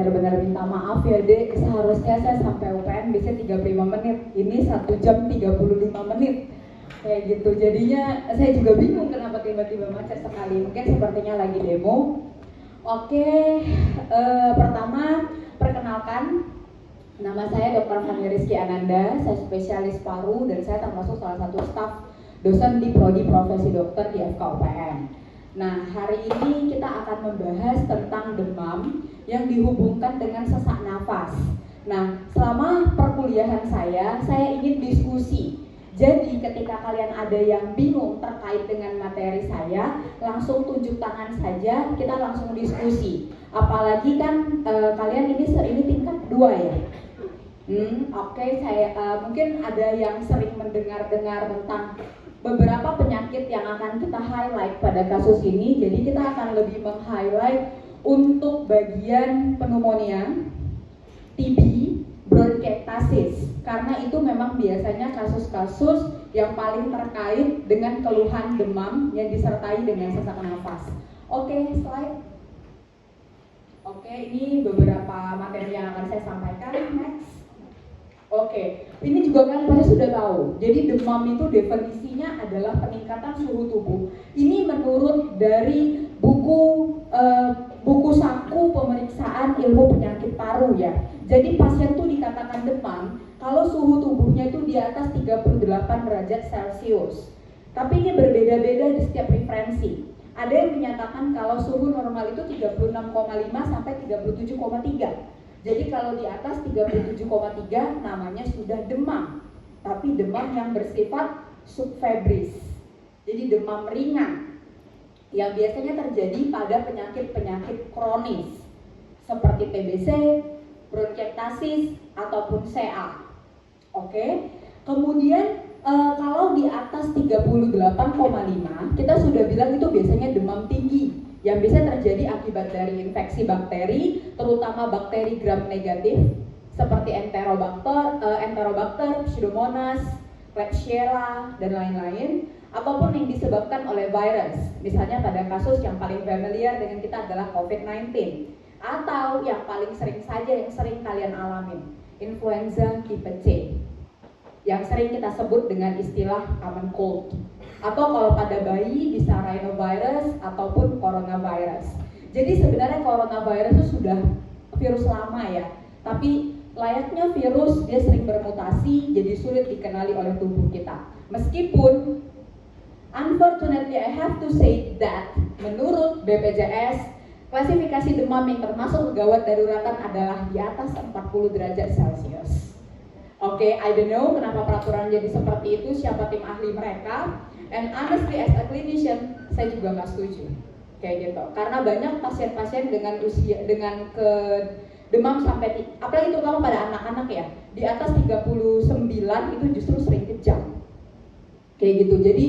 benar-benar minta maaf ya Dek, seharusnya saya sampai UPN bisa 35 menit, ini 1 jam 35 menit kayak gitu. Jadinya saya juga bingung kenapa tiba-tiba macet sekali, mungkin sepertinya lagi demo. Oke, pertama perkenalkan, nama saya Dr. Fani Rizky Ananda, saya spesialis paru dan saya termasuk salah satu staf dosen di Prodi Profesi Dokter di FKUPN. Nah, hari ini kita akan membahas tentang demam yang dihubungkan dengan sesak nafas. Nah, selama perkuliahan saya ingin diskusi. Jadi ketika kalian ada yang bingung terkait dengan materi saya, langsung tunjuk tangan saja, kita langsung diskusi. Apalagi kan kalian ini tingkat 2 ya. Oke, saya mungkin ada yang sering mendengar-dengar tentang beberapa penyakit yang akan kita highlight pada kasus ini. Jadi kita akan lebih meng-highlight untuk bagian pneumonia, TB, bronkiektasis, karena itu memang biasanya kasus-kasus yang paling terkait dengan keluhan demam yang disertai dengan sesak nafas. Oke, slide. Oke, ini beberapa materi yang akan saya sampaikan. Next. Oke, ini juga kan pasti sudah tahu. Jadi demam itu definisinya adalah peningkatan suhu tubuh. Ini menurut dari buku saku pemeriksaan ilmu penyakit paru ya. Jadi pasien tuh dikatakan demam kalau suhu tubuhnya itu di atas 38 derajat Celcius. Tapi ini berbeda-beda di setiap referensi. Ada yang menyatakan kalau suhu normal itu 36,5 sampai 37,3. Jadi kalau di atas 37,3 namanya sudah demam, tapi demam yang bersifat subfebris. Jadi demam ringan yang biasanya terjadi pada penyakit-penyakit kronis seperti TBC, bronkiektasis ataupun CA. Oke. Kemudian kalau di atas 38,5 kita sudah bilang itu biasanya demam tinggi yang bisa terjadi akibat dari infeksi bakteri, terutama bakteri gram negatif seperti Enterobacter, Pseudomonas, Klebsiella dan lain-lain, ataupun yang disebabkan oleh virus. Misalnya pada kasus yang paling familiar dengan kita adalah COVID-19, atau yang paling sering saja yang sering kalian alamin, influenza tipe C, yang sering kita sebut dengan istilah common cold. Atau kalau pada bayi bisa rhinovirus ataupun coronavirus. Jadi sebenarnya coronavirus itu sudah virus lama ya, tapi layaknya virus dia sering bermutasi jadi sulit dikenali oleh tubuh kita. Meskipun unfortunately I have to say that menurut BPJS klasifikasi demam yang termasuk gawat daruratan adalah di atas 40 derajat Celcius. Oke, I don't know kenapa peraturan jadi seperti itu, siapa tim ahli mereka. And honestly as a clinician, saya juga nggak setuju kayak gitu. Karena banyak pasien-pasien dengan usia demam sampai apalagi terutama pada anak-anak ya, di atas 39 itu justru sering kejang. Kayak gitu. Jadi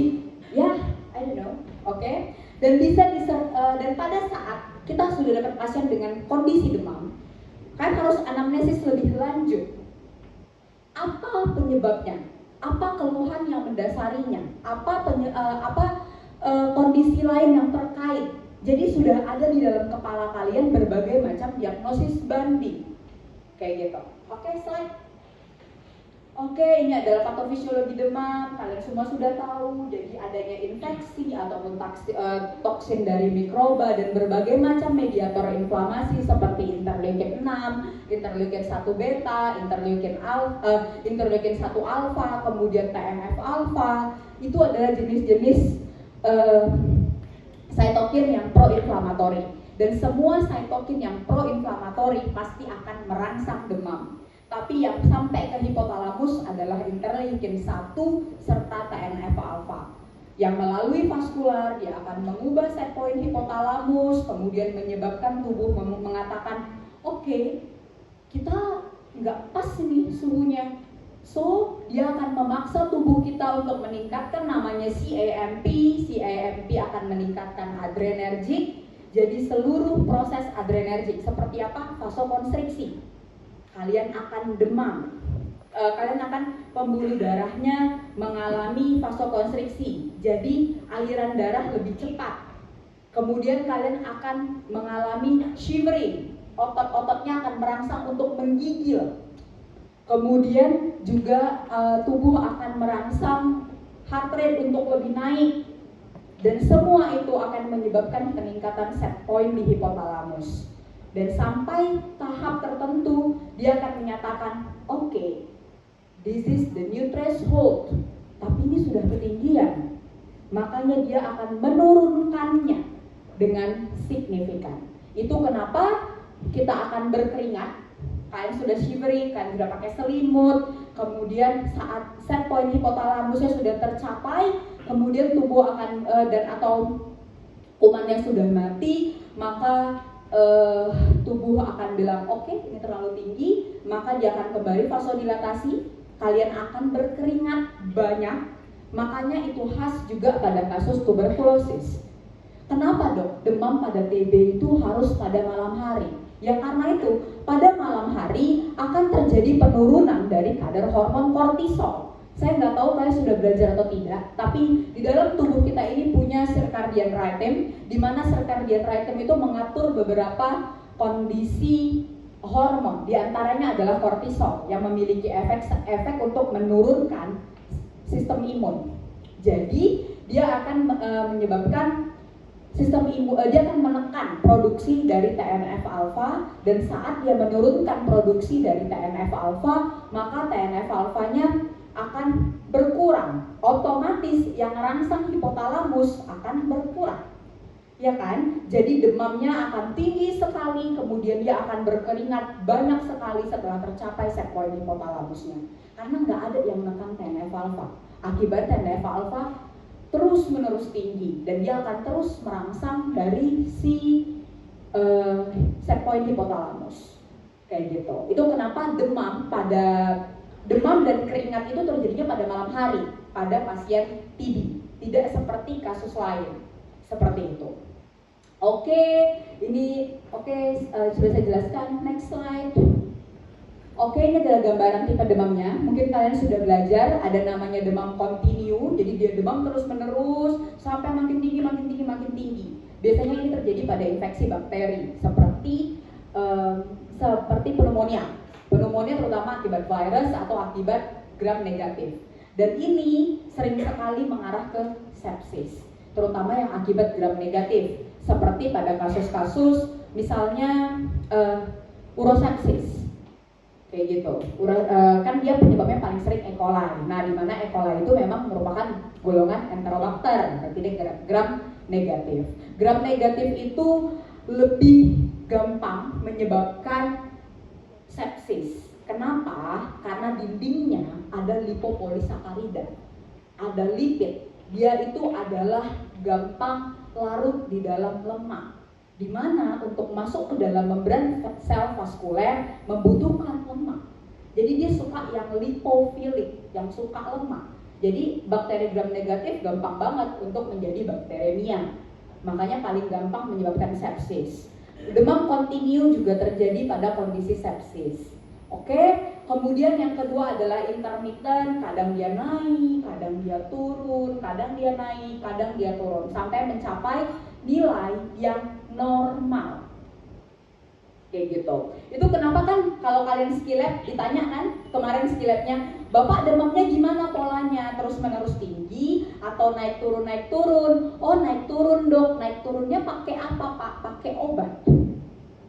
ya, I don't know. Oke. Dan dan pada saat kita sudah dapat pasien dengan kondisi demam, kan harus anamnesis lebih lanjut. Apa penyebabnya? Apa keluhan yang mendasarinya? Apa kondisi lain yang terkait? Jadi sudah ada di dalam kepala kalian berbagai macam diagnosis banding, kayak gitu. Oke, slide. Oke, ini adalah patofisiologi demam. Kalian semua sudah tahu. Jadi adanya infeksi ataupun toksin dari mikroba dan berbagai macam mediator inflamasi seperti interleukin 6, interleukin 1 beta, interleukin 1 alfa, kemudian TNF alfa. Itu adalah jenis-jenis cytokine yang proinflamatori. Dan semua cytokine yang proinflamatori pasti akan merangsang demam. Tapi yang sampai ke hipotalamus adalah interleukin 1 serta TNF alfa. Yang melalui vaskular dia akan mengubah set point hipotalamus, kemudian menyebabkan tubuh mengatakan, oke, kita nggak pas nih suhunya. So, dia akan memaksa tubuh kita untuk meningkatkan namanya CAMP. CAMP akan meningkatkan adrenergik. Jadi seluruh proses adrenergik seperti apa? Vasokonstriksi. Kalian akan demam, kalian akan pembuluh darahnya mengalami vasokonstriksi, jadi aliran darah lebih cepat. Kemudian kalian akan mengalami shivering, otot-ototnya akan merangsang untuk menggigil. Kemudian juga tubuh akan merangsang heart rate untuk lebih naik. Dan semua itu akan menyebabkan peningkatan set point di hipotalamus. Dan sampai tahap tertentu, dia akan menyatakan, oke, this is the new threshold. Tapi ini sudah ketinggian. Makanya dia akan menurunkannya dengan signifikan. Itu kenapa kita akan berkeringat. Kalian sudah shivering, kalian sudah pakai selimut. Kemudian saat set point hipotalamusnya sudah tercapai, kemudian tubuh akan atau kumannya sudah mati, maka tubuh akan bilang oke, ini terlalu tinggi, maka dia akan kembali vasodilatasi. Kalian akan berkeringat banyak, makanya itu khas juga pada kasus tuberkulosis. Kenapa dok? Demam pada TB itu harus pada malam hari. Ya karena itu, pada malam hari akan terjadi penurunan dari kadar hormon kortisol. Saya nggak tahu kalian sudah belajar atau tidak, tapi di dalam tubuh kita ini punya circadian rhythm, di mana circadian rhythm itu mengatur beberapa kondisi hormon. Di antaranya adalah kortisol yang memiliki efek untuk menurunkan sistem imun. Jadi dia akan menyebabkan sistem imun, dia akan menekan produksi dari TNF alfa, dan saat dia menurunkan produksi dari TNF alfa, maka TNF alfanya akan berkurang, otomatis yang rangsang hipotalamus akan berkurang, ya kan? Jadi demamnya akan tinggi sekali, kemudian dia akan berkeringat banyak sekali setelah tercapai set point hipotalamusnya, karena nggak ada yang menekan TNF alfa. Akibat TNF alfa terus menerus tinggi, dan dia akan terus merangsang dari si set point hipotalamus, kayak gitu. Itu kenapa demam dan keringat itu terjadinya pada malam hari pada pasien TB, tidak seperti kasus lain seperti itu. Oke, sudah saya jelaskan. Next slide. Oke, ini adalah gambaran tipe demamnya. Mungkin kalian sudah belajar, ada namanya demam kontinu. Jadi dia demam terus menerus sampai makin tinggi. Biasanya ini terjadi pada infeksi bakteri seperti pneumonia. Pneumonia terutama akibat virus atau akibat gram negatif. Dan ini sering sekali mengarah ke sepsis, terutama yang akibat gram negatif. Seperti pada kasus-kasus misalnya urosepsis, kayak gitu. Kan dia penyebabnya paling sering E. coli. Nah, di mana E. coli itu memang merupakan golongan Enterobacter, berarti dia gram negatif. Gram negatif itu lebih gampang menyebabkan sepsis. Kenapa? Karena dindingnya ada lipopolisakarida, ada lipid. Dia itu adalah gampang larut di dalam lemak, di mana untuk masuk ke dalam membran sel vaskuler membutuhkan lemak. Jadi dia suka yang lipofilik, yang suka lemak. Jadi bakteri gram negatif gampang banget untuk menjadi bakteremia. Makanya paling gampang menyebabkan sepsis. Demam kontinu juga terjadi pada kondisi sepsis. Oke, kemudian yang kedua adalah intermittent, kadang dia naik, kadang dia turun, kadang dia naik, kadang dia turun, sampai mencapai nilai yang normal. Kayak gitu. Itu kenapa kan kalau kalian skilab ditanya kan, kemarin skilabnya, Bapak demamnya gimana polanya? Terus menerus tinggi atau naik turun? Oh, naik turun dok. Naik turunnya pakai apa Pak? Pakai obat.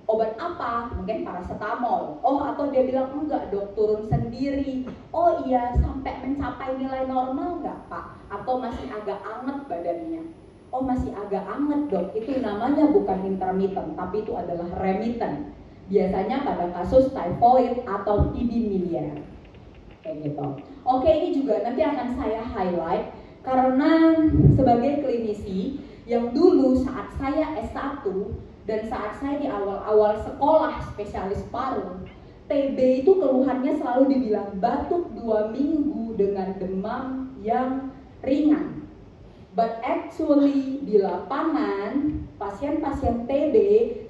Obat apa? Mungkin paracetamol. Oh, atau dia bilang enggak dok, turun sendiri. Oh iya, sampai mencapai nilai normal enggak Pak? Atau masih agak anget badannya? Oh, masih agak anget dok. Itu namanya bukan intermittent, tapi itu adalah remittent. Biasanya pada kasus typhoid atau TB miliar. Kayak gitu. Oke, ini juga nanti akan saya highlight karena sebagai klinisi yang dulu saat saya S1 dan saat saya di awal-awal sekolah spesialis paru, TB itu keluhannya selalu dibilang batuk 2 minggu dengan demam yang ringan. But actually di lapangan pasien-pasien TB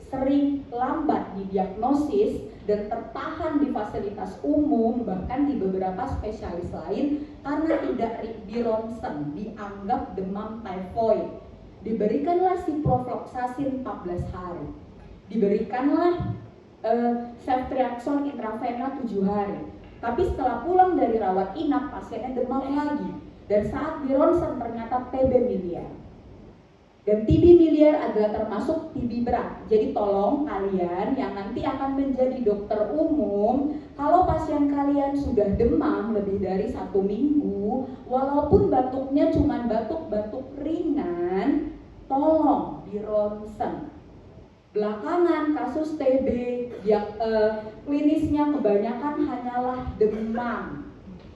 sering lambat didiagnosis dan tertahan di fasilitas umum, bahkan di beberapa spesialis lain karena tidak di ronsen, dianggap demam typhoid. Diberikanlah ciprofloxacin 14 hari. Diberikanlah ceftriaxone intravena 7 hari. Tapi setelah pulang dari rawat inap, pasiennya demam lagi. Dan saat di ronsen ternyata TB miliar. Dan TB miliar adalah termasuk TB berat. Jadi tolong kalian yang nanti akan menjadi dokter umum, kalau pasien kalian sudah demam lebih dari 1 minggu, walaupun batuknya cuma batuk-batuk ringan, tolong di ronsen. Belakangan kasus TB yang klinisnya kebanyakan hanyalah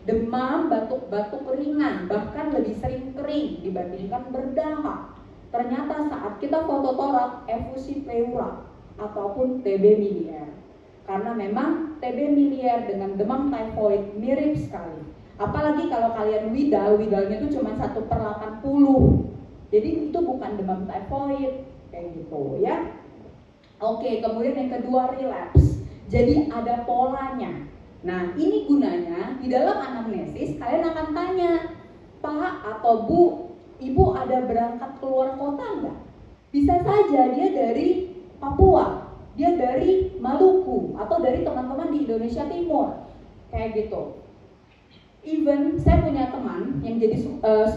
demam, batuk-batuk ringan, bahkan lebih sering kering dibandingkan berdahak. Ternyata saat kita foto torak, efusi pleura ataupun TB miliar. Karena memang TB miliar dengan demam tifoid mirip sekali. Apalagi kalau kalian widalnya itu cuma 1/80. Jadi itu bukan demam tifoid kayak gitu ya. Oke, kemudian yang kedua relapse. Jadi ada polanya. Nah, ini gunanya di dalam anamnesis kalian akan tanya, Pak atau Bu, Ibu ada berangkat keluar kota enggak? Bisa saja dia dari Papua, dia dari Maluku, atau dari teman-teman di Indonesia Timur, kayak gitu. Even saya punya teman yang jadi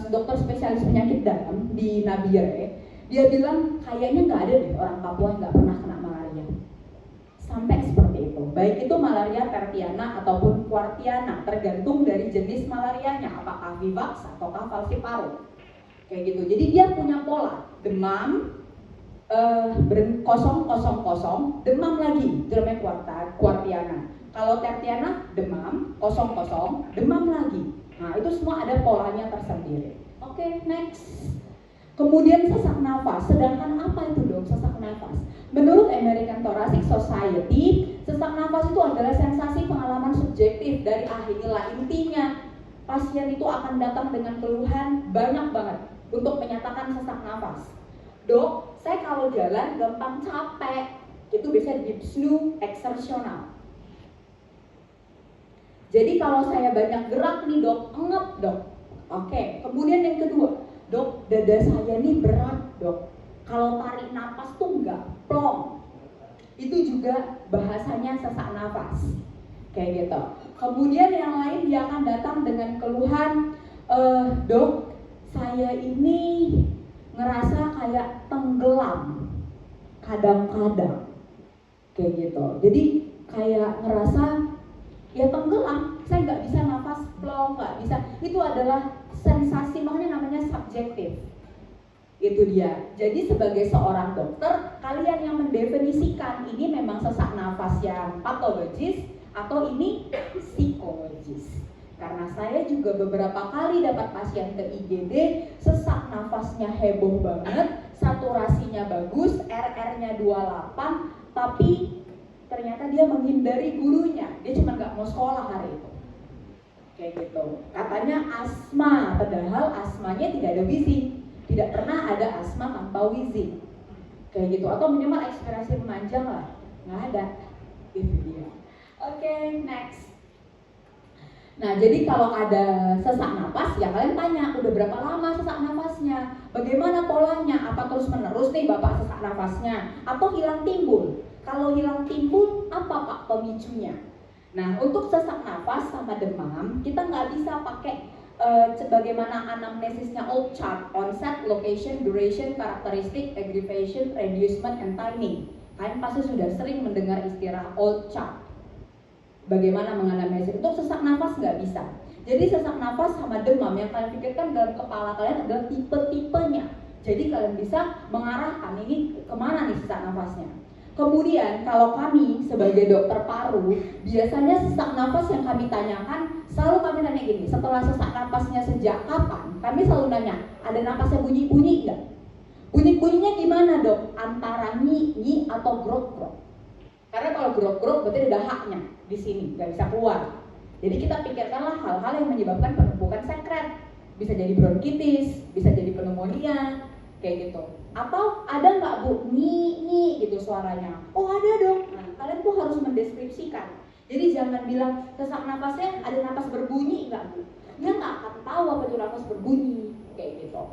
dokter spesialis penyakit dalam di Nabire, dia bilang kayaknya nggak ada deh orang Papua yang nggak pernah kena malaria. Sampai seperti itu. Baik itu malaria tertiana ataupun quartiana, tergantung dari jenis malarianya, apakah vivax ataukah falciparum. Kayak gitu. Jadi dia punya pola demam, kosong, demam lagi, itu namanya quartiana. Kalau tertiana demam, kosong, demam lagi. Nah itu semua ada polanya tersendiri. Oke, next. Kemudian sesak nafas. Sedangkan apa itu dong sesak nafas? Menurut American Thoracic Society, sesak nafas itu adalah sensasi pengalaman subjektif dari ahlilah. Intinya pasien itu akan datang dengan keluhan banyak banget untuk menyatakan sesak nafas. Dok, saya kalau jalan gampang capek. Itu biasanya dyspnea eksersional. Jadi kalau saya banyak gerak nih dok, engep dok. Oke, kemudian yang kedua, dok, dada saya nih berat dok. Kalau tarik napas tuh nggak plong. Itu juga bahasanya sesak nafas. Kayak gitu. Kemudian yang lain dia akan datang dengan keluhan, dok, saya ini ngerasa kayak tenggelam kadang-kadang. Kayak gitu. Jadi kayak ngerasa ya tenggelam, saya nggak bisa nafas plong, nggak bisa. Itu adalah sensasi, makanya namanya subjektif. Itu dia. Jadi sebagai seorang dokter, kalian yang mendefinisikan ini memang sesak nafas yang patologis atau ini psikologis. Karena saya juga beberapa kali dapat pasien ke IGD, sesak nafasnya heboh banget, saturasinya bagus, RR-nya 28, tapi ternyata dia menghindari gurunya, dia cuma nggak mau sekolah hari itu. Kayak gitu. Katanya asma, padahal asmanya tidak ada wheezing, tidak pernah ada asma tanpa wheezing. Kayak gitu. Atau minimal ekspirasi memanjang lah, nggak ada. Itu dia. Oke, next. Nah, jadi kalau ada sesak napas, ya kalian tanya, udah berapa lama sesak nafasnya? Bagaimana polanya? Apa terus-menerus nih Bapak sesak nafasnya? Atau hilang timbul? Kalau hilang timbul, apa Pak pemicunya? Nah, untuk sesak nafas sama demam, kita nggak bisa pakai bagaimana anamnesisnya old chart, onset, location, duration, characteristic, aggravation, reducement, and timing. Kalian pasti sudah sering mendengar istilah old chart. Bagaimana menganalisis untuk sesak nafas nggak bisa. Jadi sesak nafas sama demam yang kalian pikirkan dalam kepala kalian adalah tipe-tipenya. Jadi kalian bisa mengarahkan ini kemana nih sesak nafasnya. Kemudian kalau kami sebagai dokter paru, biasanya sesak nafas yang kami tanyakan, selalu kami tanya gini, setelah sesak nafasnya sejak kapan? Kami selalu nanya, ada nafasnya bunyi-bunyi nggak? Bunyi-bunyinya gimana dok? Antara nyi atau grok-grok. Karena kalau grok-grok berarti ada dahaknya di sini, nggak bisa keluar. Jadi kita pikirkanlah hal-hal yang menyebabkan penumpukan sekret. Bisa jadi bronkitis, bisa jadi pneumonia, kayak gitu. Atau ada nggak Bu, nyi gitu suaranya? Oh ada dong. Nah, kalian tuh harus mendeskripsikan. Jadi jangan bilang sesak nafasnya ada napas berbunyi nggak Bu? Dia nggak akan tahu apa itu napas berbunyi, kayak gitu.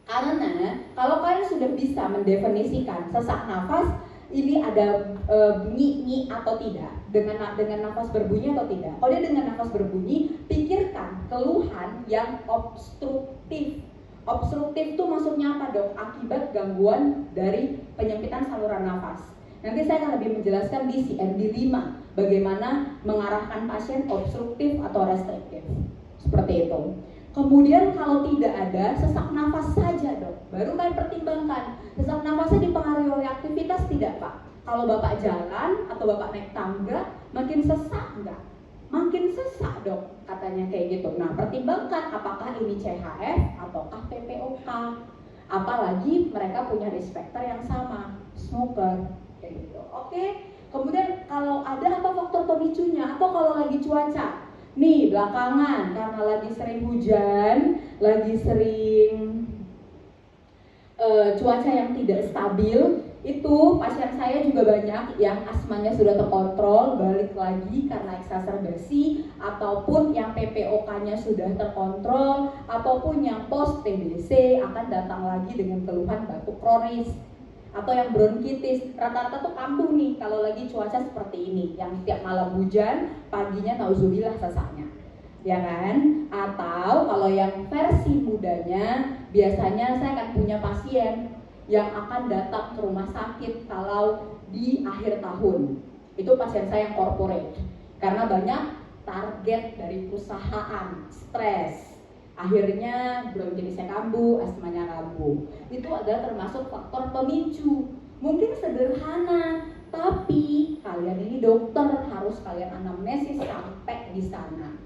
Karena kalau kalian sudah bisa mendefinisikan sesak nafas, ini ada bunyi atau tidak, dengan nafas berbunyi atau tidak. Kalau dia dengan nafas berbunyi, pikirkan keluhan yang obstruktif. Obstruktif itu maksudnya apa dok? Akibat gangguan dari penyempitan saluran nafas. Nanti saya akan lebih menjelaskan di CMD 5 bagaimana mengarahkan pasien obstruktif atau restriktif. Seperti itu. Kemudian kalau tidak ada sesak nafas saja dok, baru kalian pertimbangkan sesak nafasnya dipengaruhi oleh aktivitas tidak pak? Kalau bapak jalan atau bapak naik tangga, makin sesak enggak? Makin sesak dok, katanya kayak gitu. Nah pertimbangkan apakah ini CHF ataukah PPOK. Apalagi mereka punya risk factor yang sama, smoker kayak gitu. Oke. Kemudian kalau ada apa faktor pemicunya atau kalau lagi cuaca, nih belakangan karena lagi sering hujan, lagi sering cuaca yang tidak stabil, itu pasien saya juga banyak yang asmanya sudah terkontrol, balik lagi karena eksaserbasi, ataupun yang PPOK-nya sudah terkontrol, ataupun yang post TBC akan datang lagi dengan keluhan batuk kronis atau yang bronkitis. Rata-rata tuh kambuh nih kalau lagi cuaca seperti ini, yang setiap malam hujan, paginya nauzubillah sesaknya, ya kan? Atau kalau yang versi mudanya, biasanya saya akan punya pasien yang akan datang ke rumah sakit kalau di akhir tahun. Itu pasien saya yang corporate, karena banyak target dari perusahaan, stres, akhirnya bronkitisnya kambuh, asmanya kambuh. Itu adalah termasuk faktor pemicu. Mungkin sederhana, tapi kalian ini dokter harus kalian anamnesis sampai di sana,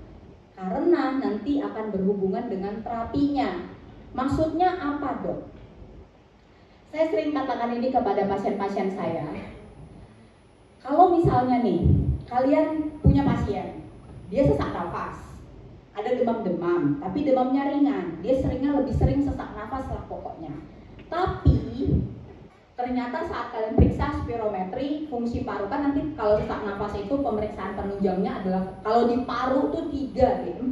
karena nanti akan berhubungan dengan terapinya. Maksudnya apa dok? Saya sering katakan ini kepada pasien-pasien saya. Kalau misalnya nih, kalian punya pasien, dia sesak nafas, ada demam-demam, tapi demamnya ringan, dia lebih sering sesak nafas lah pokoknya. Tapi ternyata saat kalian periksa spirometri fungsi paru, kan nanti kalau sesak nafas itu pemeriksaan penunjangnya adalah kalau di paru tuh 4.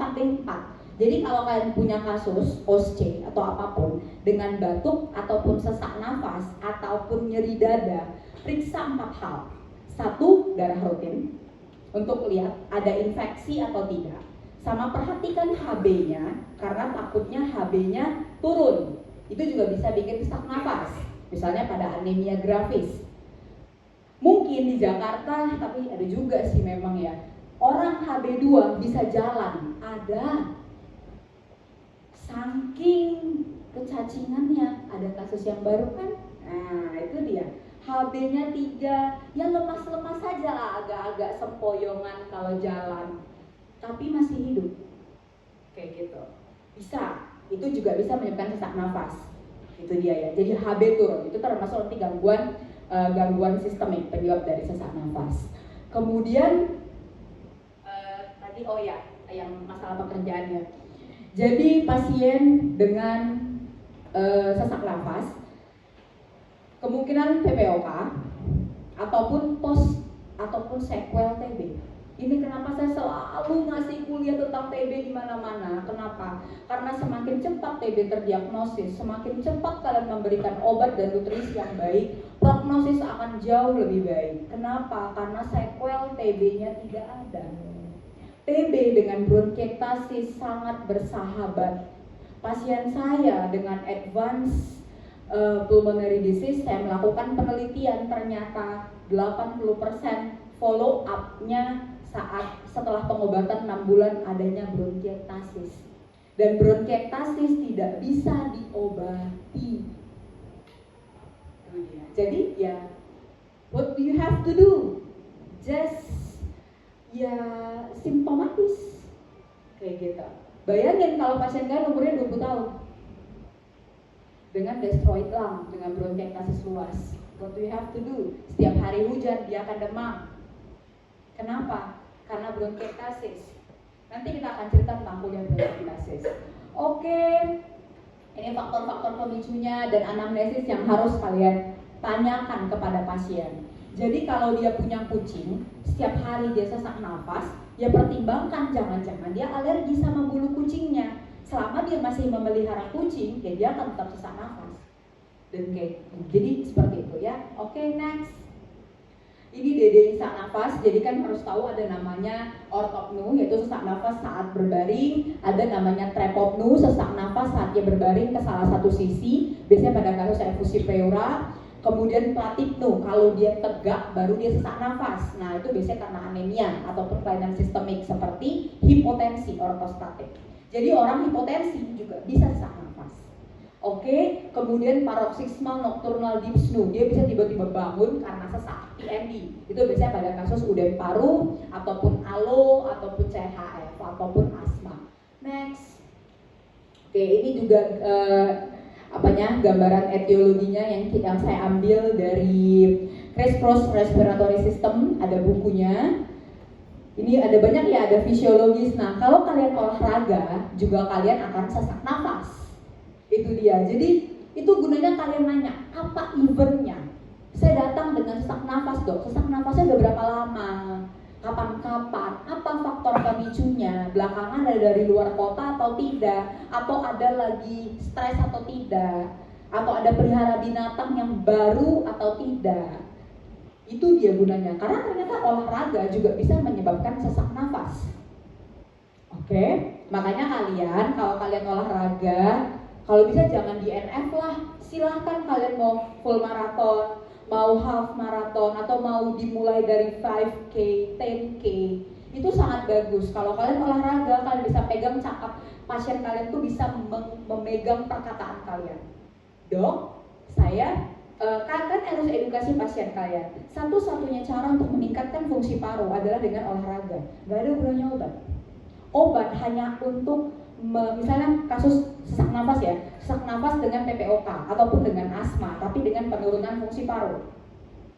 Jadi kalau kalian punya kasus OSCE atau apapun dengan batuk ataupun sesak nafas ataupun nyeri dada, periksa 4 hal. 1, darah rutin untuk lihat ada infeksi atau tidak. Sama perhatikan HB-nya, karena takutnya HB-nya turun. Itu juga bisa bikin sesak nafas. Misalnya pada anemia grafis. Mungkin di Jakarta, tapi ada juga sih memang ya, orang HB2 bisa jalan, ada. Saking kecacingannya, ada kasus yang baru kan? Nah itu dia, HB-nya 3, yang lemas-lemas saja lah, agak-agak sempoyongan kalau jalan, tapi masih hidup, kayak gitu. Bisa, itu juga bisa menyebabkan sesak nafas. Itu dia ya, jadi HB turun, itu termasuk nanti gangguan sistemik penyebab dari sesak nafas. Kemudian tadi yang masalah pekerjaannya. Jadi pasien dengan sesak nafas, kemungkinan PPOK ataupun post ataupun sequel TB. Ini kenapa saya selalu ngasih kuliah tentang TB di mana-mana. Kenapa? Karena semakin cepat TB terdiagnosis, semakin cepat kalian memberikan obat dan nutrisi yang baik, prognosis akan jauh lebih baik. Kenapa? Karena sequel TB-nya tidak ada. TB dengan bronkiektasis sangat bersahabat. Pasien saya dengan advance pulmonary disease, saya melakukan penelitian, ternyata 80% follow up-nya setelah pengobatan 6 bulan adanya bronkiektasis. Dan bronkiektasis tidak bisa diobati. Jadi ya, what do you have to do? Just ya simptomatis kayak gitu. Bayangin kalau pasien kalian umurnya 20 tahun dengan destroyed lung, dengan bronkiektasis luas. What do you have to do? Setiap hari hujan dia akan demam. Kenapa? Karena bronkiektasis. Nanti kita akan cerita tentang kuliah bronkiektasis. Oke, ini faktor-faktor pemicunya dan anamnesis yang harus kalian tanyakan kepada pasien. Jadi kalau dia punya kucing, setiap hari dia sesak nafas, ya pertimbangkan jangan-jangan dia alergi sama bulu kucingnya. Selama dia masih memelihara kucing, ya dia akan tetap sesak nafas. Dan kayak jadi seperti itu ya. Oke, next. Ini DD sesak nafas, jadi kan harus tahu ada namanya ortopnu, yaitu sesak nafas saat berbaring, ada namanya trepopnu, sesak nafas saat dia berbaring ke salah satu sisi, biasanya pada kasus efusi pleura. Kemudian platipnu, kalau dia tegak baru dia sesak nafas. Nah itu biasanya karena anemia ataupun kelainan sistemik seperti hipotensi ortostatik. Jadi orang hipotensi juga bisa sesak nafas. Oke, kemudian paroxysmal nocturnal dyspnea, dia bisa tiba-tiba bangun karena sesak, PND. Itu biasanya pada kasus udem paru ataupun ALO ataupun CHF ataupun asma. Next. Oke, ini juga gambaran etiologinya yang saya ambil dari Criss-Cross Respiratory System, ada bukunya. Ini ada banyak ya, ada fisiologis. Nah, kalau kalian olahraga juga kalian akan sesak nafas. Itu dia. Jadi itu gunanya kalian nanya, apa eventnya? Saya datang dengan sesak nafas, dok. Sesak nafasnya udah berapa lama? Kapan-kapan? Apa faktor pemicunya? Belakangan ada dari luar kota atau tidak? Atau ada lagi stres atau tidak? Atau ada pelihara binatang yang baru atau tidak? Itu dia gunanya. Karena ternyata olahraga juga bisa menyebabkan sesak nafas. Oke? Makanya kalian, kalau kalian olahraga, kalau bisa jangan di NF lah. Silahkan kalian mau full marathon, mau half marathon, atau mau dimulai dari 5K, 10K, itu sangat bagus. Kalau kalian olahraga, kalian bisa pegang cakap pasien kalian tuh bisa memegang perkataan kalian. Dok, saya kan harus edukasi pasien kalian. Satu-satunya cara untuk meningkatkan fungsi paru adalah dengan olahraga. Gak ada gunanya obat. Obat hanya untuk misalnya kasus sesak nafas ya, sesak nafas dengan PPOK ataupun dengan asma, tapi dengan penurunan fungsi paru.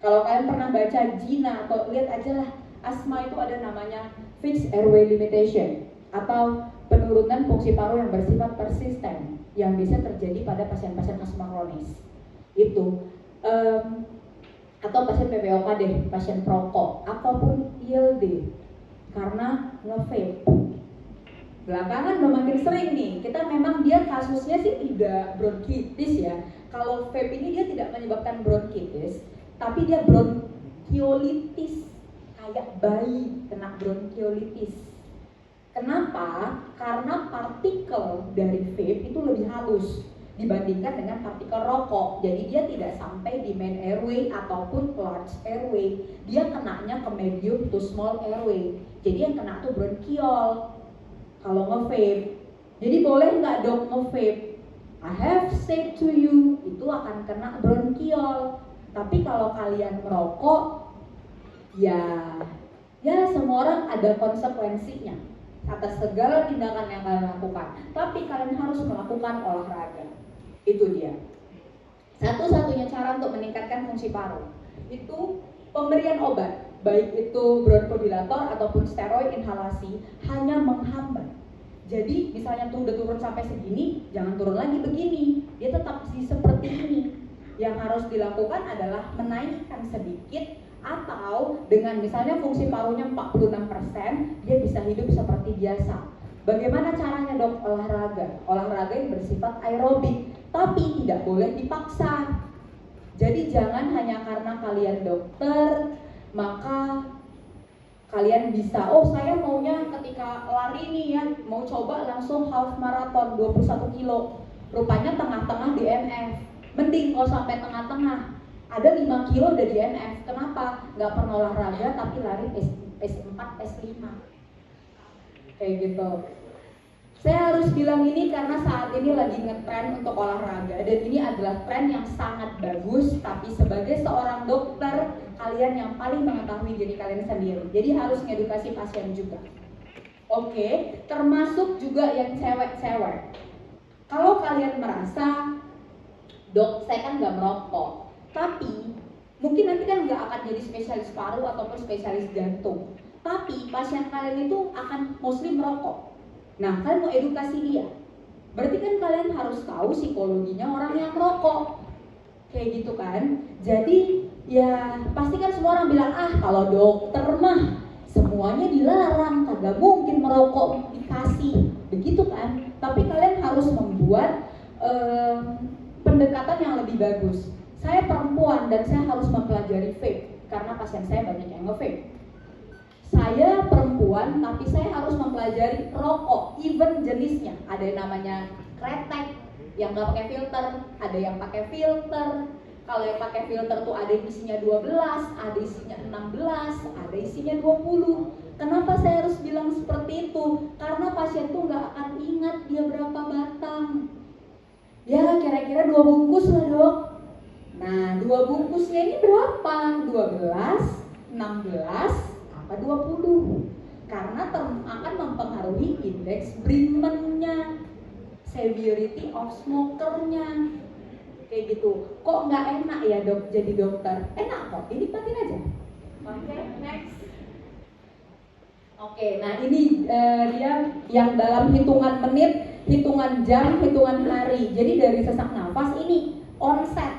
Kalau kalian pernah baca GINA atau lihat aja lah, asma itu ada namanya fixed airway limitation atau penurunan fungsi paru yang bersifat persisten yang bisa terjadi pada pasien-pasien asma kronis. Itu atau pasien PPOK deh, pasien perokok ataupun ILD karena nge-vape. Belakangan udah makin sering nih, kita memang dia kasusnya sih tidak bronkitis ya. Kalau vape ini dia tidak menyebabkan bronkitis, tapi dia bronkiolitis, kayak bayi kena bronkiolitis. Kenapa? Karena partikel dari vape itu lebih halus dibandingkan dengan partikel rokok. Jadi dia tidak sampai di main airway ataupun large airway, dia kenanya ke medium to small airway. Jadi yang kena tuh bronkiol kalau nge-vape. Jadi boleh nggak dok nge-vape? I have said to you, itu akan kena bronkiol. Tapi kalau kalian merokok, ya semua orang ada konsekuensinya atas segala tindakan yang kalian lakukan. Tapi kalian harus melakukan olahraga. Itu dia. Satu-satunya cara untuk meningkatkan fungsi paru itu pemberian obat, baik itu bronchodilator ataupun steroid inhalasi, hanya menghambat. Jadi misalnya tuh udah turun sampai segini, jangan turun lagi begini, dia tetap seperti ini. Yang harus dilakukan adalah menaikkan sedikit, atau dengan misalnya fungsi parunya 46%, dia bisa hidup seperti biasa. Bagaimana caranya dok? Olahraga. Olahraga yang bersifat aerobik, tapi tidak boleh dipaksa. Jadi jangan hanya karena kalian dokter maka kalian bisa, oh saya maunya ketika lari nih ya, mau coba langsung half marathon 21 kilo. Rupanya tengah-tengah DNF. Mending kalau sampai tengah-tengah, ada 5 kilo udah DNF. Kenapa? Gak pernah olahraga tapi lari S4, S5 kayak gitu. Saya harus bilang ini karena saat ini lagi ngetren untuk olahraga, dan ini adalah tren yang sangat bagus. Tapi sebagai seorang dokter, kalian yang paling mengetahui diri kalian sendiri, jadi harus ngedukasi pasien juga. Oke, termasuk juga yang cewek-cewek. Kalau kalian merasa, dok saya kan gak merokok, tapi mungkin nanti kan gak akan jadi spesialis paru ataupun spesialis jantung, tapi pasien kalian itu akan mostly merokok. Nah, kalian mau edukasi dia. Berarti kan kalian harus tahu psikologinya orang yang merokok. Kayak gitu kan. Jadi, ya pasti kan semua orang bilang, kalau dokter mah semuanya dilarang, kagak mungkin merokok dikasih. Begitu kan. Tapi kalian harus membuat pendekatan yang lebih bagus. Saya perempuan dan saya harus mempelajari vape. karena pasien saya banyak yang nge-vape. Saya perempuan, tapi saya harus mempelajari rokok, even jenisnya. Ada yang namanya kretek, yang nggak pakai filter, ada yang pakai filter. Kalau yang pakai filter tuh ada yang isinya 12, ada isinya 16, ada isinya 20. Kenapa saya harus bilang seperti itu? Karena pasien tuh nggak akan ingat dia berapa batang. Ya kira-kira 2 bungkus lah dok. Nah 2 bungkusnya ini berapa? 12, 16, 20, karena akan mempengaruhi indeks Brinkman-nya, severity of smoker-nya, kayak gitu. Kok nggak enak ya dok jadi dokter? Enak kok, dinikmatin aja. Oke, next. Oke, nah ini dia yang dalam hitungan menit, hitungan jam, hitungan hari. Jadi dari sesak nafas ini onset.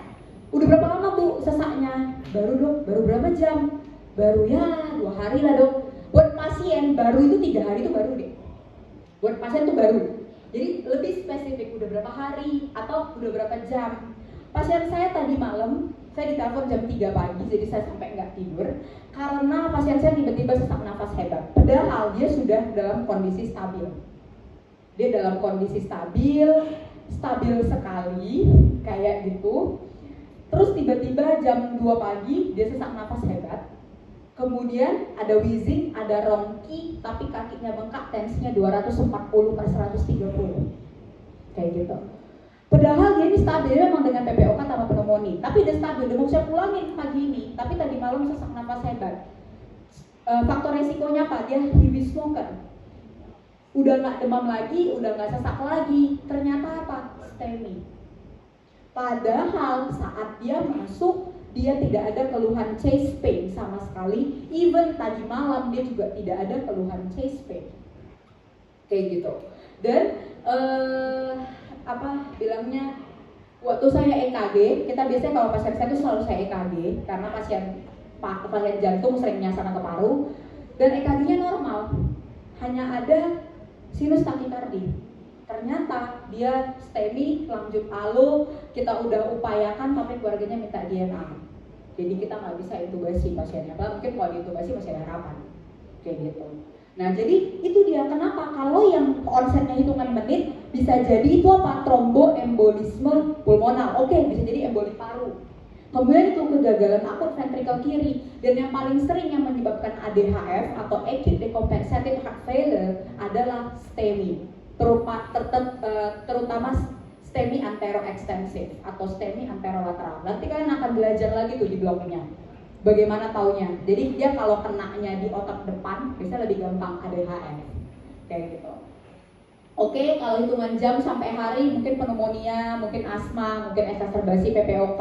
Udah berapa lama bu sesaknya? Baru dok, baru berapa jam? Baru ya 2 hari lah dok. Buat pasien baru itu 3 hari itu baru deh. Buat pasien itu baru. Jadi lebih spesifik udah berapa hari atau udah berapa jam. Pasien saya tadi malam saya ditelepon jam 3 pagi, jadi saya sampai nggak tidur karena pasien saya tiba-tiba sesak nafas hebat. Padahal dia sudah dalam kondisi stabil. Dia dalam kondisi stabil sekali kayak gitu. Terus tiba-tiba jam 2 pagi dia sesak nafas hebat. Kemudian ada wheezing, ada rongki, tapi kakinya bengkak, tensinya 240/130. Kayak gitu. Padahal dia ini stabil memang dengan PPOK sama pneumonia, tapi dia stabil, udah mau saya pulangin pagi ini, tapi tadi malam sesak nafas hebat. Faktor resikonya apa? Dia heavy smoker. Udah nggak demam lagi, udah nggak sesak lagi. Ternyata apa? STEMI. Padahal saat dia masuk, dia tidak ada keluhan chest pain sama sekali. Even tadi malam dia juga tidak ada keluhan chest pain. Kayak gitu. Dan bilangnya waktu saya EKG, kita biasanya kalau pasien saya itu selalu saya EKG karena pasien jantung sering nyasar ke paru, dan EKG-nya normal, hanya ada sinus takikardi. Ternyata dia STEMI, lanjut alo, kita udah upayakan tapi keluarganya minta DNA. Jadi kita nggak bisa intubasi pasiennya, mungkin kalau diintubasi masih ada harapan, kayak gitu. Nah jadi itu dia kenapa kalau yang onsetnya hitungan menit bisa jadi itu apa? Tromboembolisme pulmonal. Oke, bisa jadi emboli paru. Kemudian itu kegagalan akut ventrikel kiri, dan yang paling sering yang menyebabkan ADHF atau acute decompensated heart failure adalah STEMI, terutama STEMI anteroextensive atau STEMI anterolateral. Nanti kalian akan belajar lagi tuh di blognya bagaimana taunya. Jadi dia kalau kenanya di otak depan bisa lebih gampang ADHF kayak gitu. Oke, kalau hitungan jam sampai hari mungkin pneumonia, mungkin asma, mungkin exacerbasi PPOK.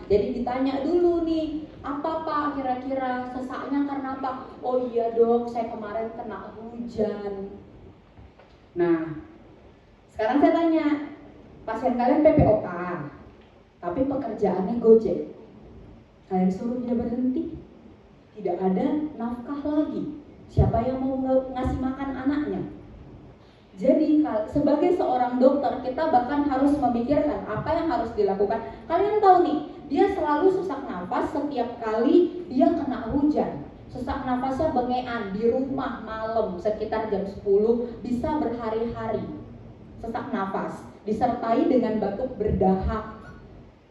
Jadi ditanya dulu nih, apa pak kira-kira sesaknya karena apa? Oh iya dok, saya kemarin kena hujan. Nah, sekarang saya tanya, pasien kalian PPOK, tapi pekerjaannya Gojek. Kalian suruh dia berhenti, tidak ada nafkah lagi. Siapa yang mau ngasih makan anaknya? Jadi sebagai seorang dokter kita bahkan harus memikirkan apa yang harus dilakukan. Kalian tahu nih, dia selalu sesak nafas setiap kali dia kena hujan. Sesak nafasnya bengean di rumah malam sekitar jam 10, bisa berhari-hari. Sesak nafas disertai dengan batuk berdahak.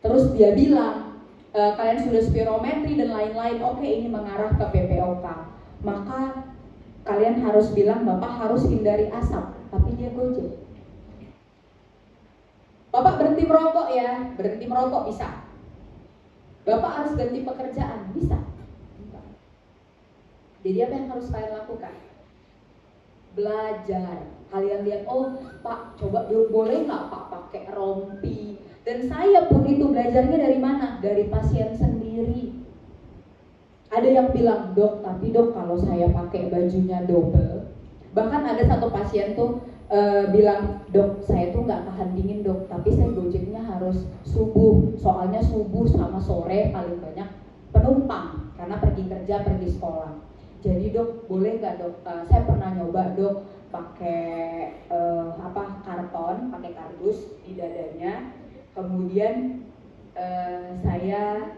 Terus dia bilang, kalian sudah spirometri dan lain-lain, oke ini mengarah ke PPOK. Maka kalian harus bilang, Bapak harus hindari asap, tapi dia Gojek. Bapak berhenti merokok ya, berhenti merokok bisa. Bapak harus ganti pekerjaan, bisa. Jadi apa yang harus kalian lakukan? Belajar. Kalian lihat, oh Pak, coba boleh nggak Pak pakai rompi? Dan saya pun itu belajarnya dari mana? Dari pasien sendiri. Ada yang bilang, dok, tapi dok kalau saya pakai bajunya double. Bahkan ada satu pasien tuh bilang, dok saya tuh nggak tahan dingin dok, tapi saya gojeknya harus subuh. Soalnya subuh sama sore paling banyak penumpang karena pergi kerja, pergi sekolah. Jadi dok boleh nggak dok? Saya pernah nyoba dok pakai karton, pakai kardus di dadanya. Kemudian saya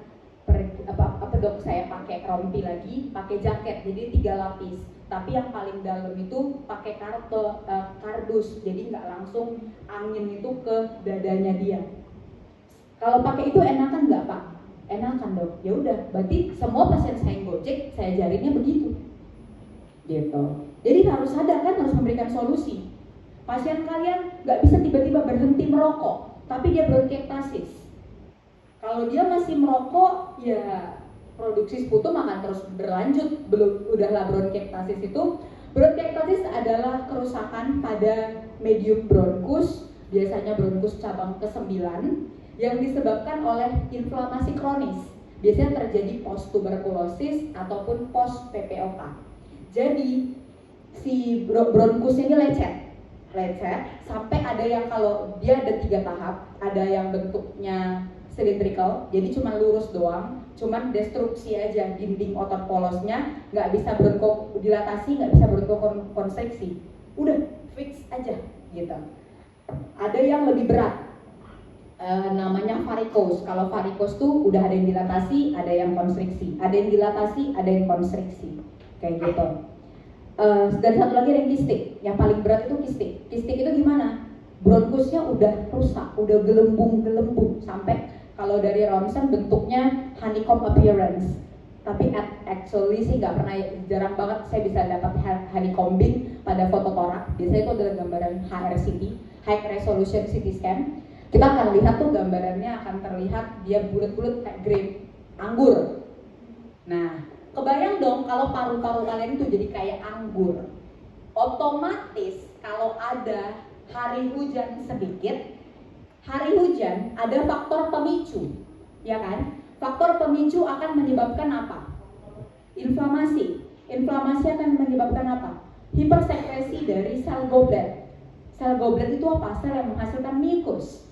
pergi apa dok, saya pakai rompi lagi, pakai jaket, jadi 3 lapis. Tapi yang paling dalam itu pakai kardus, jadi nggak langsung angin itu ke dadanya dia. Kalau pakai itu enakan nggak pak? Enakan dok. Ya udah, berarti semua pasien saya Gojek, saya ajarinnya begitu. Gitu. Jadi harus sadar kan, harus memberikan solusi. Pasien kalian nggak bisa tiba-tiba berhenti merokok, tapi dia bronkiektasis. Kalau dia masih merokok, ya produksi sputum akan terus berlanjut. Udahlah bronkiektasis itu. Bronkiektasis adalah kerusakan pada medium bronkus, biasanya bronkus cabang ke-9, yang disebabkan oleh inflamasi kronis. Biasanya terjadi post tuberkulosis ataupun post PPOK. Jadi si bronkusnya ini lecet sampai ada yang, kalau dia ada 3 tahap, ada yang bentuknya cylindrical, jadi cuma lurus doang, cuman destruksi aja dinding otot polosnya, nggak bisa bronkodilатasi, nggak bisa bronkokonstriksi, udah fix aja gitu. Ada yang lebih berat, namanya varicose. Kalau varicose tuh udah ada yang dilatasi, ada yang konstriksi, ada yang dilatasi, ada yang konstriksi, kayak gitu. Dan satu lagi ada yang kistik, yang paling berat itu kistik. Kistik itu gimana? Bronkusnya udah rusak, udah gelembung sampai kalau dari ronsen bentuknya honeycomb appearance. Tapi actually sih nggak pernah, jarang banget saya bisa dapat honeycombing pada foto torak. Biasanya itu adalah gambaran HRCT, High Resolution CT Scan. Kita akan lihat tuh gambarannya akan terlihat dia bulat-bulat kayak grape anggur. Nah, kebayang dong kalau paru-paru kalian itu jadi kayak anggur. Otomatis kalau ada hari hujan sedikit, hari hujan ada faktor pemicu, ya kan? Faktor pemicu akan menyebabkan apa? Inflamasi. Inflamasi akan menyebabkan apa? Hipersekresi dari sel goblet. Sel goblet itu apa? Sel yang menghasilkan mukus.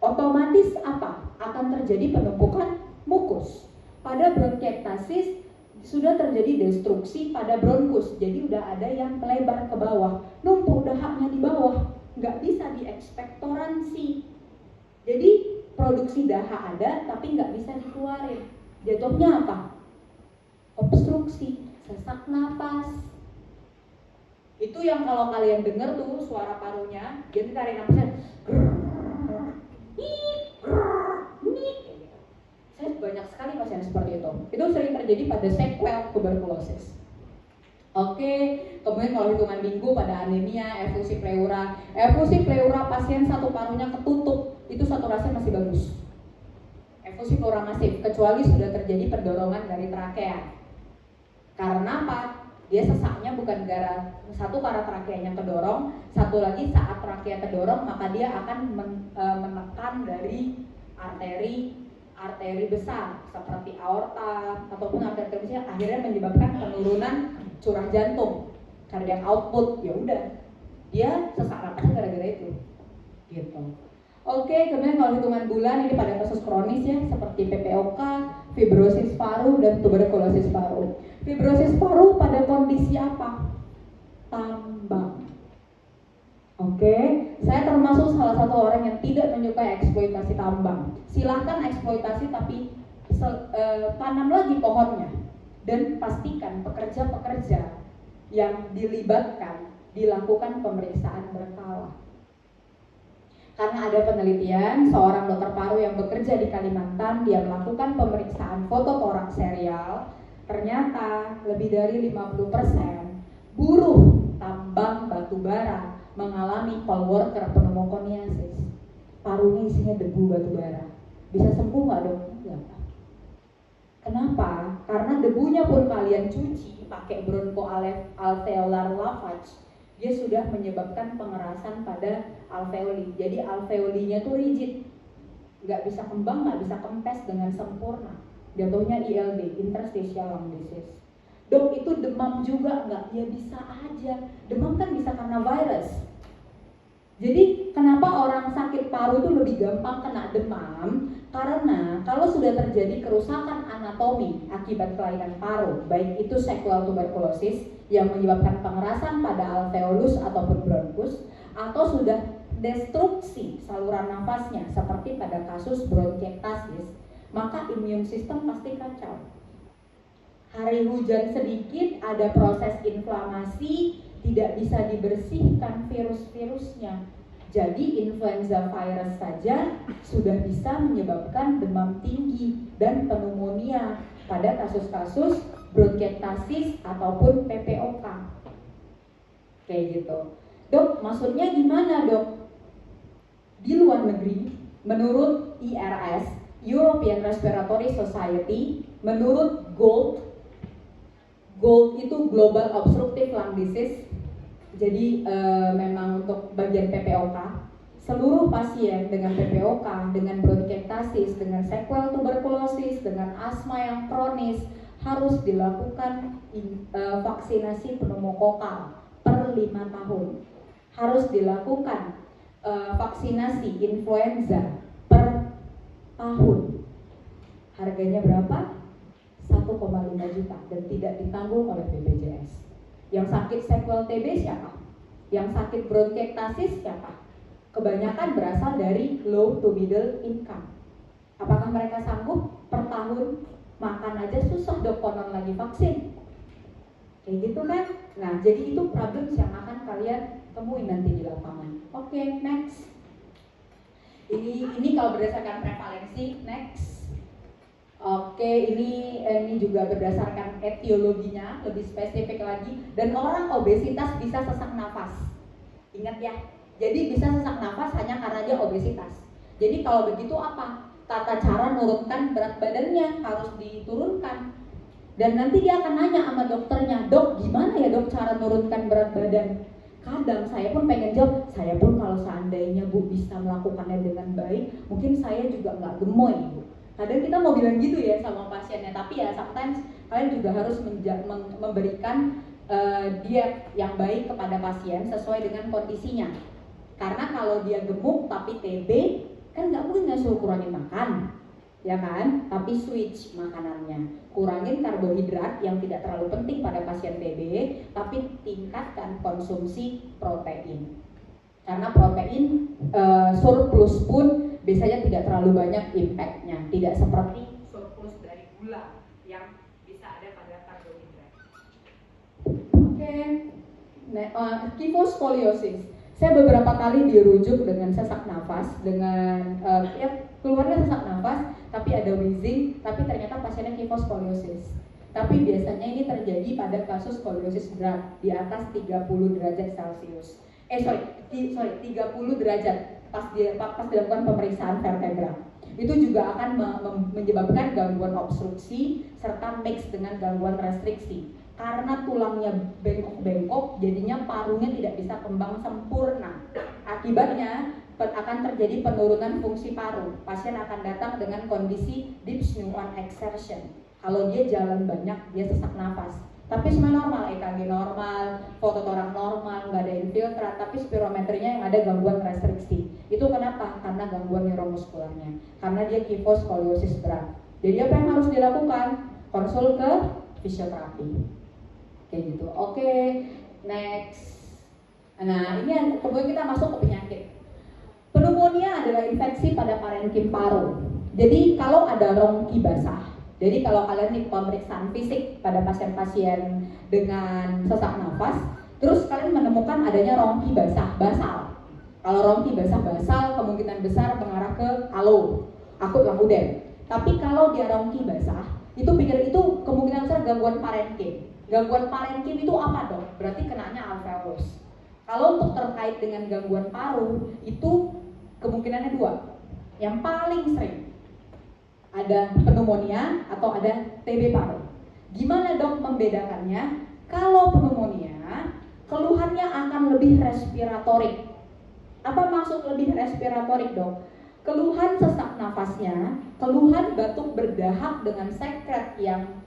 Otomatis apa? Akan terjadi penumpukan mukus. Pada bronkiektasis sudah terjadi destruksi pada bronkus, jadi udah ada yang melebar ke bawah, numpuk dahaknya di bawah, nggak bisa diekspektoransi. Jadi produksi dahak ada, tapi nggak bisa dikeluarin. Jatuhnya apa? Obstruksi, sesak napas. Itu yang kalau kalian dengar tuh suara parunya, dia tarik napasnya, saya banyak sekali pasien seperti itu. Itu sering terjadi pada sequel tuberkulosis. Oke, kemudian kalau hitungan minggu pada anemia, efusi pleura. Efusi pleura pasien satu parunya ketutup, itu saturasi masih bagus. Efusi pleura masif, kecuali sudah terjadi pendorongan dari trakea. Karena apa? Dia sesaknya bukan karena trakeanya kedorong, satu lagi saat trakea kedorong maka dia akan menekan dari arteri besar seperti aorta ataupun arteri besar, akhirnya menyebabkan penurunan curah jantung, cardiac output. Ya udah, dia sesak napasnya gara-gara itu gitu. Oke, kemudian kalau hitungan bulan ini pada kasus kronis ya, seperti PPOK, fibrosis paru dan tuberkulosis paru. Fibrosis paru pada kondisi apa? Tambang. Oke, saya termasuk salah satu orang yang tidak menyukai eksploitasi tambang. Silahkan eksploitasi, tapi tanam lagi pohonnya dan pastikan pekerja-pekerja yang dilibatkan dilakukan pemeriksaan berkala. Karena ada penelitian, seorang dokter paru yang bekerja di Kalimantan, dia melakukan pemeriksaan fototorak serial, ternyata lebih dari 50% buruh tambang batu bara mengalami coal worker pneumokoniasis. Parunya isinya debu batu bara. Bisa sembuh nggak dok? Enggak. Kenapa? Karena debunya pun kalian cuci pakai bronchoalveolar lavage, dia sudah menyebabkan pengerasan pada alveoli. Jadi alveolinya tuh rigid, nggak bisa kembang, nggak bisa kempes dengan sempurna. Jatuhnya ILD, interstitial lung disease. Dok, itu demam juga nggak? Ya bisa aja. Demam kan bisa karena virus. Jadi kenapa orang sakit paru itu lebih gampang kena demam? Karena kalau sudah terjadi kerusakan anatomi akibat kelainan paru, baik itu sequel tuberkulosis yang menyebabkan pengerasan pada alveolus ataupun bronkus, atau sudah destruksi saluran nafasnya seperti pada kasus bronkiektasis, maka imun sistem pasti kacau. Hari hujan sedikit, ada proses inflamasi, tidak bisa dibersihkan virus-virusnya. Jadi influenza virus saja sudah bisa menyebabkan demam tinggi dan pneumonia pada kasus-kasus bronkiektasis ataupun PPOK. Kayak gitu. Dok, maksudnya gimana dok? Di luar negeri, menurut IRS, European Respiratory Society, menurut GOLD itu Global Obstructive Lung Disease. Jadi memang untuk bagian PPOK, seluruh pasien dengan PPOK, dengan bronkiektasis, dengan sequel tuberkulosis, dengan asma yang kronis harus dilakukan vaksinasi pneumokokal per 5 tahun. Harus dilakukan vaksinasi influenza per tahun. Harganya berapa? 1,5 juta dan tidak ditanggung oleh BPJS. Yang sakit sequel TB siapa? Yang sakit bronkiektasis siapa? Kebanyakan berasal dari low to middle income. Apakah mereka sanggup per tahun makan aja susah dok, konon lagi vaksin? Kayak gitu kan? Nah, jadi itu problem yang akan kalian temuin nanti di lapangan. Oke, next. Ini kalau berdasarkan prevalensi, next. Oke, ini juga berdasarkan etiologinya, lebih spesifik lagi. Dan orang obesitas bisa sesak nafas. Ingat ya, jadi bisa sesak nafas hanya karena dia obesitas. Jadi kalau begitu apa? Tata cara menurunkan berat badannya harus diturunkan. Dan nanti dia akan nanya sama dokternya, dok gimana ya dok cara menurunkan berat badan? Kadang saya pun pengen jawab, saya pun kalau seandainya bu bisa melakukannya dengan baik, mungkin saya juga nggak gemoy bu. Kadang kita mau bilang gitu ya sama pasiennya, tapi ya sometimes kalian juga harus memberikan diet yang baik kepada pasien sesuai dengan kondisinya. Karena kalau dia gemuk tapi TB, kan nggak mungkin nggak suruh kurangin makan, ya kan? Tapi switch makanannya, kurangin karbohidrat yang tidak terlalu penting pada pasien TB, tapi tingkatkan konsumsi protein. Karena protein surplus pun biasanya tidak terlalu banyak impact-nya, tidak seperti surplus dari gula yang bisa ada pada karbohidrat. Oke, kyphoscoliosis. Saya beberapa kali dirujuk dengan sesak nafas, dengan keluarnya sesak nafas, tapi ada wheezing, tapi ternyata pasiennya kyphoscoliosis. Tapi biasanya ini terjadi pada kasus skoliosis berat di atas 30 derajat Celcius. 30 derajat pas dilakukan pemeriksaan vertebra. Itu juga akan menyebabkan gangguan obstruksi serta mix dengan gangguan restriksi. Karena tulangnya bengkok-bengkok, jadinya parunya tidak bisa kembang sempurna. Akibatnya akan terjadi penurunan fungsi paru. Pasien akan datang dengan kondisi dyspnea on exertion. Kalau dia jalan banyak, dia sesak nafas. Tapi semua normal, EKG normal, fototorak normal, nggak ada infiltrat, tapi spirometrinya yang ada gangguan restriksi. Itu kenapa? Karena gangguan neuromuskularnya. Karena dia kyphoscoliosis berat. Jadi apa yang harus dilakukan? Konsul ke fisioterapi. Kayak gitu. Oke, next. Nah, ini kemudian kita masuk ke penyakit. Pneumonia adalah infeksi pada parenkim paru. Jadi kalau ada rongki basah. Jadi kalau kalian nih pemeriksaan fisik pada pasien-pasien dengan sesak nafas, terus kalian menemukan adanya rongki basal. Kalau rongki basal kemungkinan besar mengarah ke ALO, akut lambuden. Tapi kalau dia rongki basah, itu kemungkinan besar gangguan parenkim. Gangguan parenkim itu apa dong? Berarti kenanya alveolus. Kalau untuk terkait dengan gangguan paru, itu kemungkinannya dua. Yang paling sering ada pneumonia atau ada TB paru. Gimana dok membedakannya? Kalau pneumonia, keluhannya akan lebih respiratorik. Apa maksud lebih respiratorik dok? Keluhan sesak nafasnya, keluhan batuk berdahak dengan sekret yang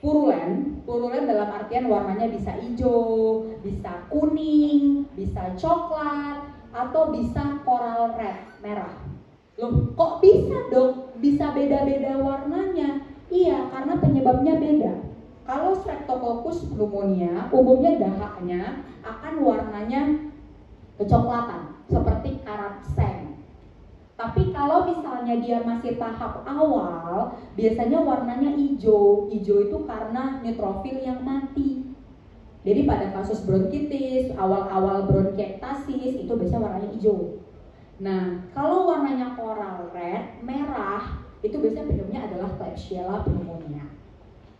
purulen dalam artian warnanya bisa hijau, bisa kuning, bisa coklat, atau bisa coral red, merah. Loh, kok bisa dok? Bisa beda-beda warnanya? Iya, karena penyebabnya beda. Kalau Streptococcus pneumonia, umumnya dahaknya akan warnanya kecoklatan, seperti karat seng. Tapi kalau misalnya dia masih tahap awal, biasanya warnanya hijau. Hijau itu karena neutrofil yang mati. Jadi pada kasus bronkitis, awal-awal bronkiektasis itu biasanya warnanya hijau. Nah, kalau warnanya coral red, merah, itu biasanya penyebabnya adalah Klebsiella pneumonia.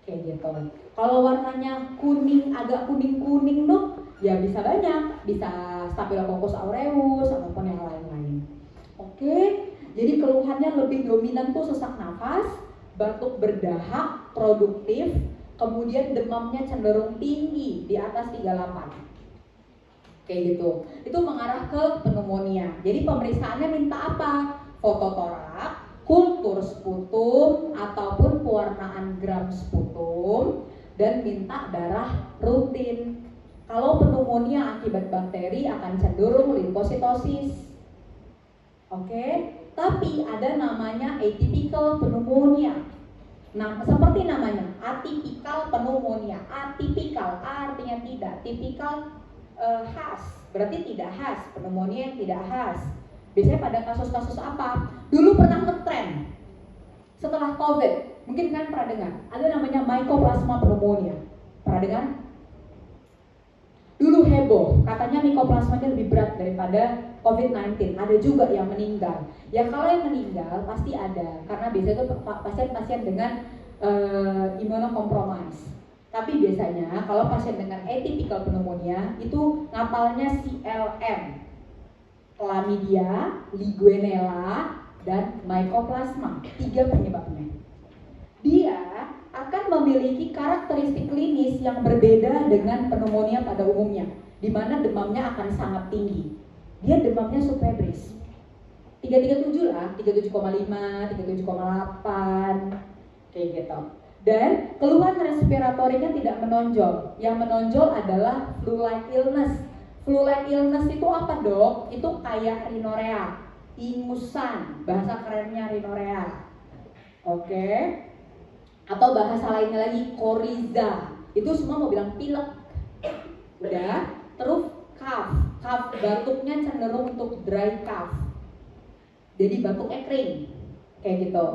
Kayak gitu. Kalau warnanya kuning, agak kuning-kuning dong, ya bisa banyak, bisa Staphylococcus aureus ataupun yang lain-lain. Oke, jadi keluhannya lebih dominan tuh sesak nafas, batuk berdahak, produktif, kemudian demamnya cenderung tinggi di atas 38. Kayak gitu. Itu mengarah ke pneumonia. Jadi pemeriksaannya minta apa? Foto torak, kultur sputum ataupun pewarnaan gram sputum, dan minta darah rutin. Kalau pneumonia akibat bakteri akan cenderung limfositosis. Oke, tapi ada namanya atypical pneumonia. Nah, seperti namanya, atipikal pneumonia. Atipikal, A artinya tidak, tipikal khas, berarti tidak khas, pneumonia yang tidak khas. Biasanya pada kasus-kasus apa? Dulu pernah ngetren setelah COVID, mungkin kan pernah dengar, ada namanya Mycoplasma pneumonia. Pernah dengar? Dulu heboh, katanya Mycoplasmanya lebih berat daripada COVID-19. Ada juga yang meninggal. Ya kalau yang meninggal pasti ada, karena biasanya itu pasien-pasien dengan immunocompromised. Tapi biasanya kalau pasien dengan atypical pneumonia itu ngapalnya CLM, Chlamydia, Legionella, dan Mycoplasma, 3 penyebabnya. Dia akan memiliki karakteristik klinis yang berbeda dengan pneumonia pada umumnya, di mana demamnya akan sangat tinggi. Dia demamnya subfebris, 337 lah, 37,5, 37,8, kayak gitu. Dan keluhan respiratorinya tidak menonjol. Yang menonjol adalah flu-like illness. Flu-like illness itu apa dok? Itu kayak rhinorea, ingusan, bahasa kerennya rhinorea. Oke. Atau bahasa lainnya lagi coryza. Itu semua mau bilang pilek. Udah. Terus cough. Cough batuknya cenderung untuk dry cough. Jadi batuknya kering. Kayak gitu.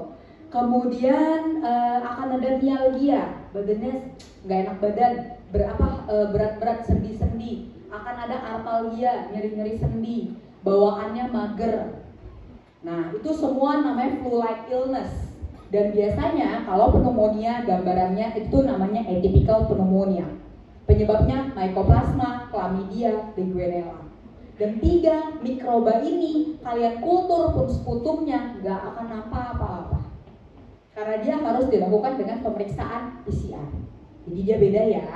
Kemudian akan ada mialgia, badannya nggak enak badan, berat-berat, sendi-sendi. Akan ada artalgia, nyeri-nyeri sendi, bawaannya mager. Nah itu semua namanya flu-like illness. Dan biasanya kalau pneumonia gambarannya itu namanya atypical pneumonia. Penyebabnya Mycoplasma, Chlamydia, Legionella. Dan 3 mikroba ini kalian kultur pun sputumnya nggak akan apa-apa. Karena dia harus dilakukan dengan pemeriksaan PCR. Jadi dia beda ya.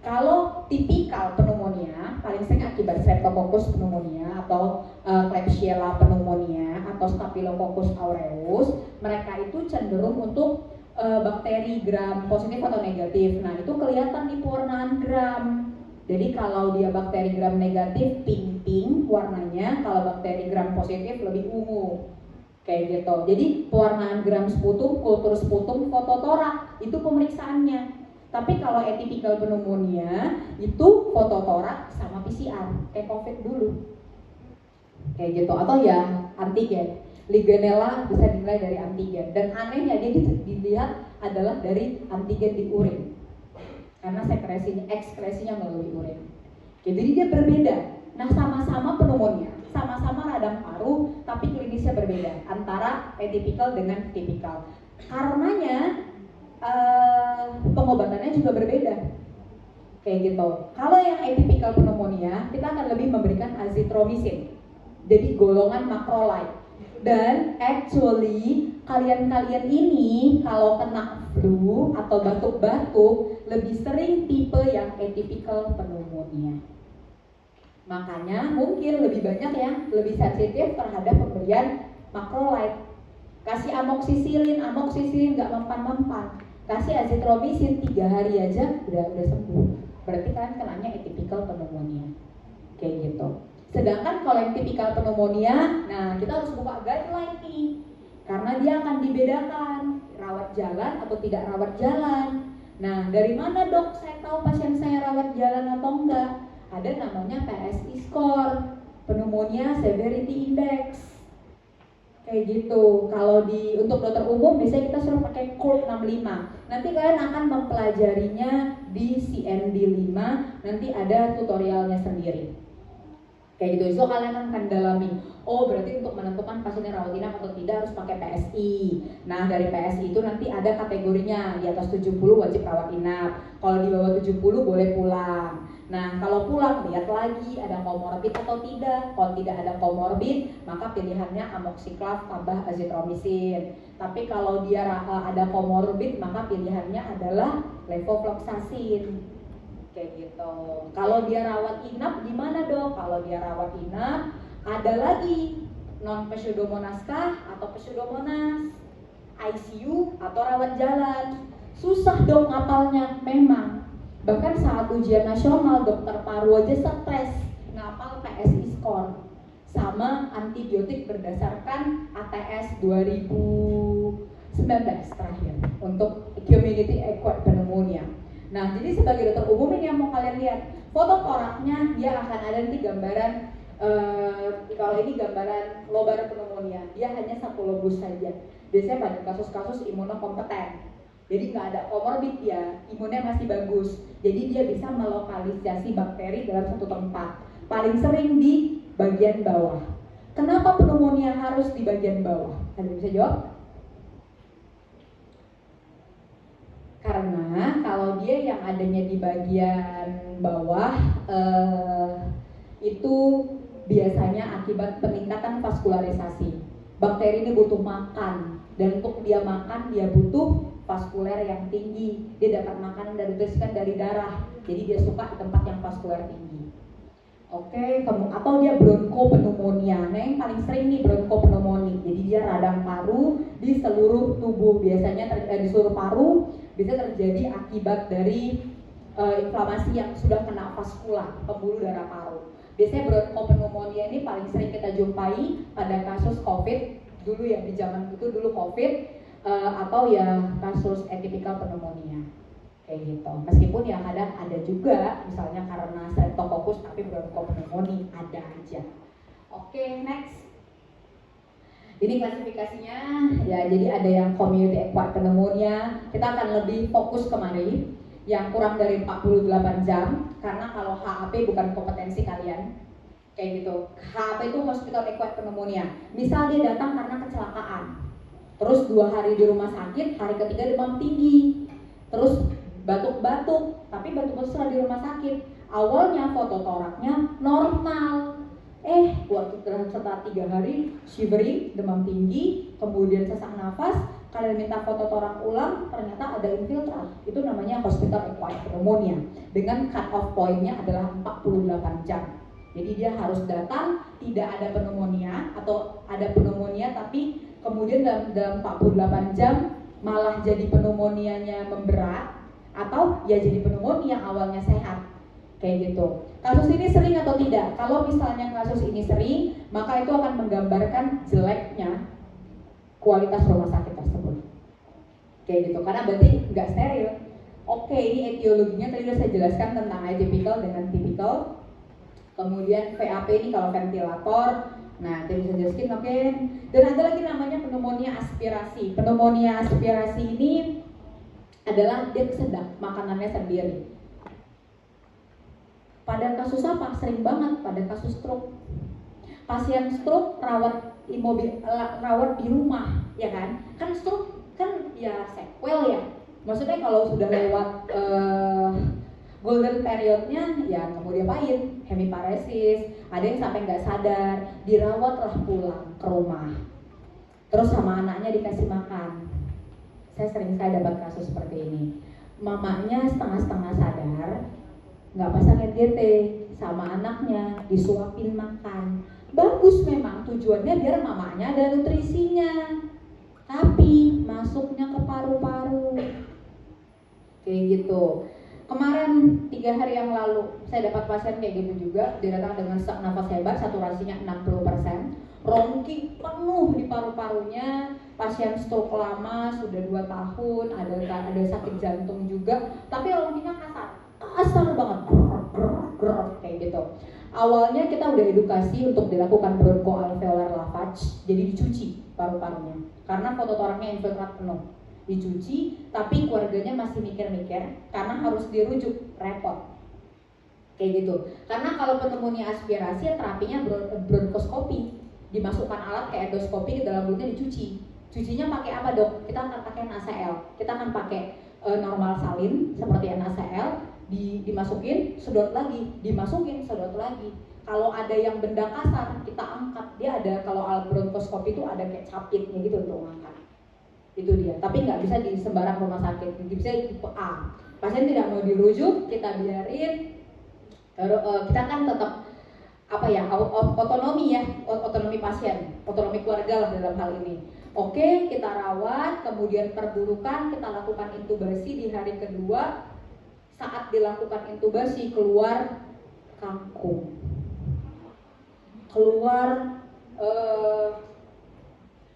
Kalau tipikal pneumonia paling sering akibat Streptococcus pneumonia atau Klebsiella pneumonia atau Staphylococcus aureus, mereka itu cenderung untuk bakteri gram positif atau negatif. Nah itu kelihatan di pewarnaan gram. Jadi kalau dia bakteri gram negatif pink warnanya, kalau bakteri gram positif lebih ungu. Kayak gitu. Jadi pewarnaan gram sputum, kultur sputum, foto torak itu pemeriksaannya. Tapi kalau atypical pneumonia itu foto torak sama PCR, kayak COVID dulu. Kayak gitu. Atau ya antigen. Legionella bisa dinilai dari antigen. Dan anehnya dia dilihat adalah dari antigen di urin. Karena ekskresinya melalui urin. Jadi dia berbeda. Nah sama-sama pneumonia, sama-sama radang paru, tapi klinisnya berbeda antara atypical dengan tipikal. Karenanya pengobatannya juga berbeda. Kayak gitu. Kalau yang atypical pneumonia, kita akan lebih memberikan azithromycin. Jadi golongan macrolide. Dan actually kalian-kalian ini kalau kena flu atau batuk-batuk lebih sering tipe yang atypical pneumonia. Makanya mungkin lebih banyak yang lebih sensitif terhadap pemberian macrolide. Kasih amoxicillin nggak mempan-mempan. Kasih azithromycin 3 hari aja udah sembuh. Berarti kalian kenanya atypical pneumonia. Kayak gitu. Sedangkan kalau yang tipikal pneumonia, nah kita harus buka guideline nih. Karena dia akan dibedakan rawat jalan atau tidak rawat jalan. Nah, dari mana dok saya tahu pasien saya rawat jalan atau enggak? Ada namanya PSI score, Pneumonia Severity Index. Kayak gitu. Kalau untuk dokter umum biasanya kita suruh pakai Core 65. Nanti kalian akan mempelajarinya di CND 5, nanti ada tutorialnya sendiri. Kayak gitu, so kalian akan dalami. Oh, berarti untuk menentukan pasiennya rawat inap atau tidak harus pakai PSI. Nah, dari PSI itu nanti ada kategorinya. Di atas 70 wajib rawat inap. Kalau di bawah 70 boleh pulang. Nah, kalau pulang lihat lagi ada komorbid atau tidak. Kalau tidak ada komorbid, maka pilihannya amoxiclav tambah azitromisin. Tapi kalau dia ada komorbid, maka pilihannya adalah levofloxacin. Kayak gitu. Kalau dia rawat inap gimana dok? Kalau dia rawat inap ada lagi non pseudomonas kah atau pseudomonas, ICU atau rawat jalan. Susah dong ngapalnya memang. Bahkan saat ujian nasional dokter paru aja stres ngapal PSI score sama antibiotik berdasarkan ATS 2019 terakhir untuk community acquired pneumonia. Nah, jadi sebagai dokter umum ini yang mau kalian lihat, foto toraknya dia akan ada nanti gambaran, kalau ini gambaran lobar pneumonia, dia hanya satu lobus saja. Biasanya pada kasus-kasus imunokompeten, jadi nggak ada komorbid ya, imunnya masih bagus. Jadi dia bisa melokalisasi bakteri dalam satu tempat. Paling sering di bagian bawah. Kenapa pneumonia harus di bagian bawah? Ada yang bisa jawab? Karena kalau dia yang adanya di bagian bawah itu biasanya akibat peningkatan vaskularisasi. Bakteri ini butuh makan, dan untuk dia makan dia butuh vaskuler yang tinggi. Dia dapat makanan dari dari darah, jadi dia suka di tempat yang vaskuler tinggi. Oke, atau dia bronkopneumonia. Nah, yang paling sering nih bronkopneumonia. Jadi dia radang paru di seluruh tubuh. Biasanya di seluruh paru bisa terjadi akibat dari inflamasi yang sudah kena vaskula, pembuluh darah paru. Biasanya bronkopneumonia ini paling sering kita jumpai pada kasus COVID dulu ya, di zaman itu dulu COVID atau ya kasus atypical pneumonia. Kayak gitu. Meskipun ya kadang ada juga misalnya karena streptococcus tapi bronkopneumonia ada aja. Oke, next. Ini klasifikasinya ya, jadi ada yang community acquired pneumonia. Kita akan lebih fokus kemari yang kurang dari 48 jam, karena kalau HAP bukan kompetensi kalian. Kayak gitu. HAP itu hospital acquired pneumonia. Misal dia datang karena kecelakaan, terus 2 hari di rumah sakit, hari ketiga demam tinggi, terus batuk-batuk, tapi batuk-batuk setelah di rumah sakit. Awalnya foto toraknya normal, waktu setelah 3 hari shivering, demam tinggi, kemudian sesak nafas, kalian minta foto torak ulang, ternyata ada infiltrat. Itu namanya hospital acquired pneumonia. Dengan cut off point-nya adalah 48 jam. Jadi dia harus datang tidak ada pneumonia, atau ada pneumonia tapi kemudian dalam 48 jam malah jadi pneumonianya memberat, atau ya jadi pneumonia yang awalnya sehat. Kayak gitu. Kasus ini sering atau tidak? Kalau misalnya kasus ini sering, maka itu akan menggambarkan jeleknya kualitas rumah sakit tersebut. Kayak gitu, karena berarti nggak steril. Oke, ini etiologinya tadi sudah saya jelaskan tentang atypical dengan typical. Kemudian VAP ini kalau ventilator. Nah, tadi saya jelaskan, oke. Dan ada lagi namanya pneumonia aspirasi. Pneumonia aspirasi ini adalah dia kesedak makanannya sendiri. Pada kasus apa? Sering banget pada kasus stroke. Pasien stroke rawat di rumah, ya kan? Kan stroke kan ya sequel ya. Maksudnya kalau sudah lewat golden periodnya, ya kemudian diapain? Hemiparesis. Ada yang sampai nggak sadar, dirawatlah pulang ke rumah. Terus sama anaknya dikasih makan. Saya sering sekali dapat kasus seperti ini. Mamanya setengah-setengah sadar, nggak pasang NGT, sama anaknya disuapin makan. Bagus memang tujuannya biar mamanya ada nutrisinya, tapi masuknya ke paru-paru. Kayak gitu. Kemarin 3 hari yang lalu saya dapat pasien kayak gitu juga. Dia datang dengan sesak nafas hebat, saturasinya 60%, rongki penuh di paru-parunya. Pasien stroke lama, sudah 2 tahun, ada sakit jantung juga, tapi rongkinya kasar banget, kayak gitu. Awalnya kita udah edukasi untuk dilakukan bronchoalveolar lavage, jadi dicuci paru-parunya karena fototoraknya infiltrat penuh. Dicuci, tapi keluarganya masih mikir-mikir karena harus dirujuk, repot. Kayak gitu. Karena kalau pneumonia aspirasi ya terapinya bronkoskopi, dimasukkan alat kayak endoskopi ke dalam mulutnya dicuci. Cucinya pakai apa dok? Kita akan pakai NaCl. Kita akan pakai normal salin seperti NaCl, dimasukin, sedot lagi, dimasukin, sedot lagi. Kalau ada yang benda kasar kita angkat, dia ada, kalau alat bronkoskopi itu ada kayak capitnya gitu untuk mengangkat. Itu dia. Tapi nggak bisa di sembarang rumah sakit. Bisa tipe A. Pasien tidak mau dirujuk, kita biarin. Kita kan tetap otonomi ya, otonomi pasien, otonomi keluarga lah dalam hal ini. Oke, kita rawat, kemudian perburukan, kita lakukan intubasi di hari kedua. Saat dilakukan intubasi keluar kangkung, keluar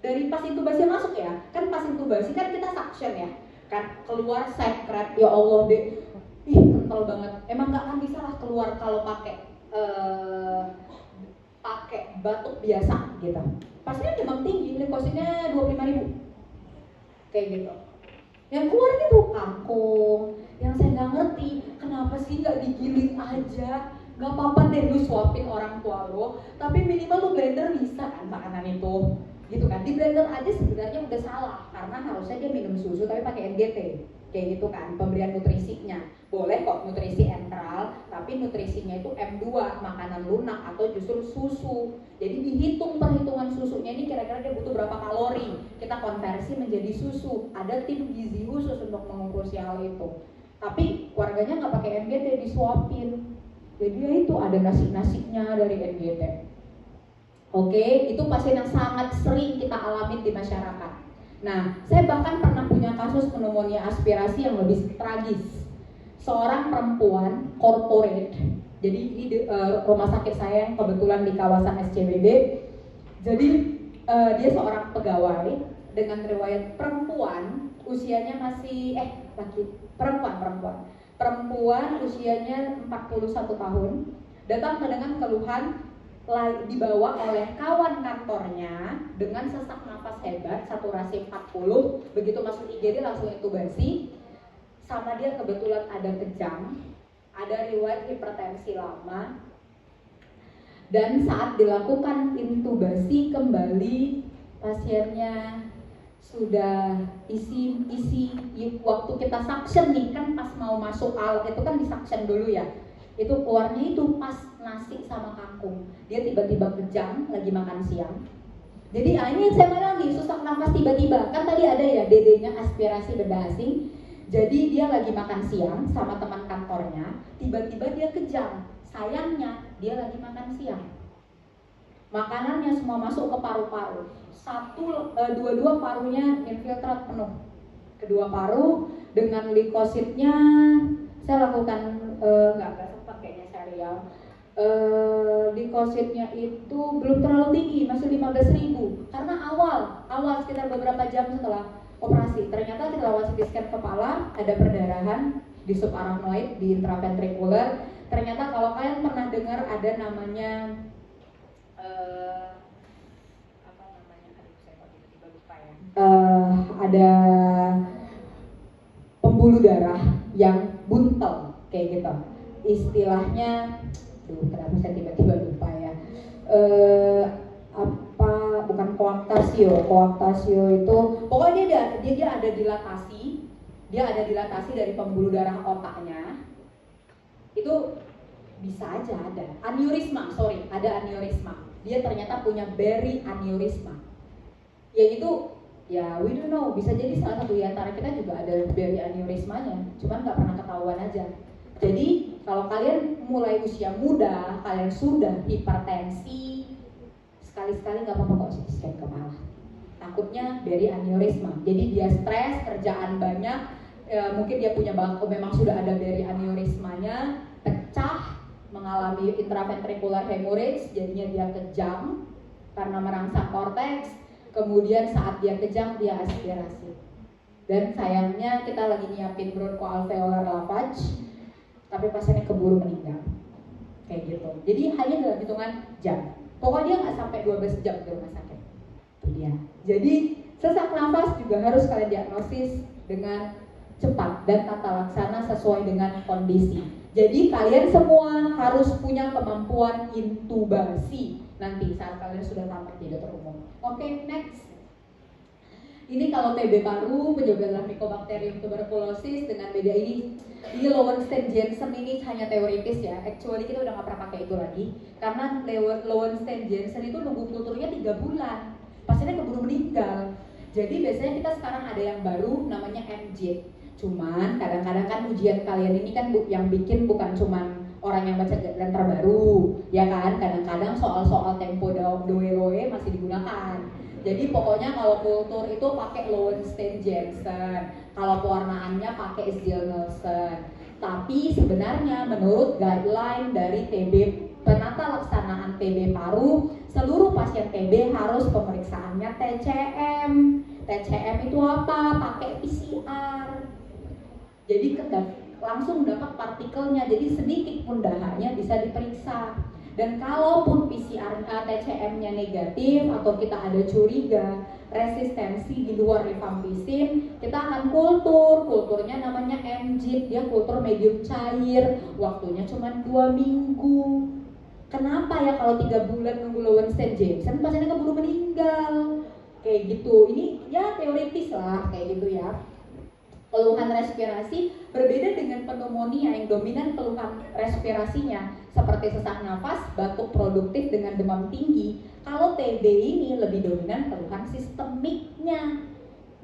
dari pas intubasi masuk ya, kan pas intubasi kan kita suction ya, kan keluar sekret, ya Allah deh, kental banget. Emang nggak akan bisa lah keluar kalau pakai batuk biasa gitu. Pastinya demam tinggi, leukositnya 25.000 kayak gitu. Yang keluar itu kangkung. Yang saya nggak ngerti, kenapa sih nggak digiling aja? Nggak apa-apa deh lu suapin orang tua lo, tapi minimal lu blender bisa kan makanan itu, gitu kan? Di blender aja sebenarnya udah salah, karena harusnya dia minum susu tapi pakai NGT, kayak gitu kan? Pemberian nutrisinya boleh kok nutrisi enteral, tapi nutrisinya itu M2, makanan lunak atau justru susu. Jadi dihitung perhitungan susunya ini kira-kira dia butuh berapa kalori, kita konversi menjadi susu. Ada tim gizi khusus untuk mengukur si hal itu. Tapi keluarganya nggak pakai NGT, disuapin. Jadi ya itu ada nasi-nasinya dari NGT. Oke, itu pasien yang sangat sering kita alami di masyarakat. Nah, saya bahkan pernah punya kasus pneumonia aspirasi yang lebih tragis. Seorang perempuan corporate, jadi ini rumah sakit saya yang kebetulan di kawasan SCBD. Jadi dia seorang pegawai dengan riwayat perempuan, usianya masih perempuan usianya 41 tahun, datang dengan keluhan dibawa oleh kawan kantornya dengan sesak nafas hebat, saturasi 40, begitu masuk IGD langsung intubasi. Sama dia kebetulan ada kejang, ada riwayat hipertensi lama, dan saat dilakukan intubasi kembali pasiennya sudah isi waktu kita suction nih, kan pas mau masuk alat itu kan di suction dulu ya, itu keluarnya itu pas nasi sama kangkung, dia tiba-tiba kejang lagi makan siang. Jadi ini saya bilang nih, susah nafas tiba-tiba, kan tadi ada ya DD-nya aspirasi benda asing. Jadi dia lagi makan siang sama teman kantornya, tiba-tiba dia kejang. Sayangnya dia lagi makan siang, makanannya semua masuk ke paru-paru. Dua-dua parunya infiltrat penuh. Kedua paru dengan leukositnya saya lakukan nggak sempat kayaknya serial. Leukositnya itu belum terlalu tinggi, masih 15.000 karena awal sekitar beberapa jam setelah operasi. Ternyata kita lakukan CT scan kepala, ada perdarahan di subarachnoid, di intraventrikular. Ternyata kalau kalian pernah dengar ada namanya ada pembuluh darah yang buntel kayak gitu. Istilahnya, kenapa saya tiba-tiba lupa ya? Bukan koaktasio itu, pokoknya dia ada dilatasi dari pembuluh darah otaknya. Itu bisa aja ada aneurisma, ada aneurisma. Dia ternyata punya Berry aneurisma. Yang itu ya we don't know, bisa jadi salah satu di antara kita juga ada Berry aneurismanya, cuman nggak pernah ketahuan aja. Jadi kalau kalian mulai usia muda, kalian sudah hipertensi, sekali-sekali nggak apa-apa kok CT scan kepala. Takutnya Berry aneurisma. Jadi dia stres, kerjaan banyak, mungkin dia punya memang sudah ada Berry aneurismanya, pecah, mengalami intraventricular hemorrhage, jadinya dia kejang karena merangsang korteks. Kemudian saat dia kejang dia aspirasi. Dan sayangnya kita lagi nyiapin bronchoalveolar lavage, tapi pasiennya keburu meninggal. Kayak gitu. Jadi hanya dalam hitungan jam. Pokoknya nggak sampai 12 jam di rumah sakit. Itu dia. Jadi sesak nafas juga harus kalian diagnosis dengan cepat dan tata laksana sesuai dengan kondisi. Jadi kalian semua harus punya kemampuan intubasi nanti saat kalian sudah tamat di dokter umum. Oke, next. Ini kalau TB paru, penyebab adalah Mycobacterium tuberculosis dengan beda ini Lowenstein-Jansen ini hanya teoritis ya. Actually kita udah nggak pernah pakai itu lagi karena Lowenstein-Jansen itu nunggu kulturnya 3 bulan. Pasiennya keburu meninggal. Jadi biasanya kita sekarang ada yang baru namanya MJ. Cuman kadang-kadang kan ujian kalian ini kan yang bikin bukan cuman orang yang baca dan terbaru, ya kan? Kadang-kadang soal-soal tempo doe masih digunakan. Jadi pokoknya kalau kultur itu pakai Lowenstein-Jansen, kalau pewarnaannya pakai Ziehl-Neelsen. Tapi sebenarnya menurut guideline dari TB penata laksanaan TB paru, seluruh pasien TB harus pemeriksaannya TCM. TCM itu apa? Pakai PCR. Jadi langsung dapat partikelnya, jadi sedikit pun dahaknya bisa diperiksa. Dan kalaupun PCR TCM-nya negatif atau kita ada curiga resistensi di luar rifampicin, kita akan kulturnya namanya MJIT, dia kultur medium cair, waktunya cuma 2 minggu. Kenapa ya kalau 3 bulan nunggu Lowenstein-Jansen pasiennya keburu meninggal? Kayak gitu, ini ya teoritis lah kayak gitu ya. Keluhan respirasi berbeda dengan pneumonia yang dominan keluhan respirasinya seperti sesak nafas, batuk produktif dengan demam tinggi. Kalau TB ini lebih dominan keluhan sistemiknya.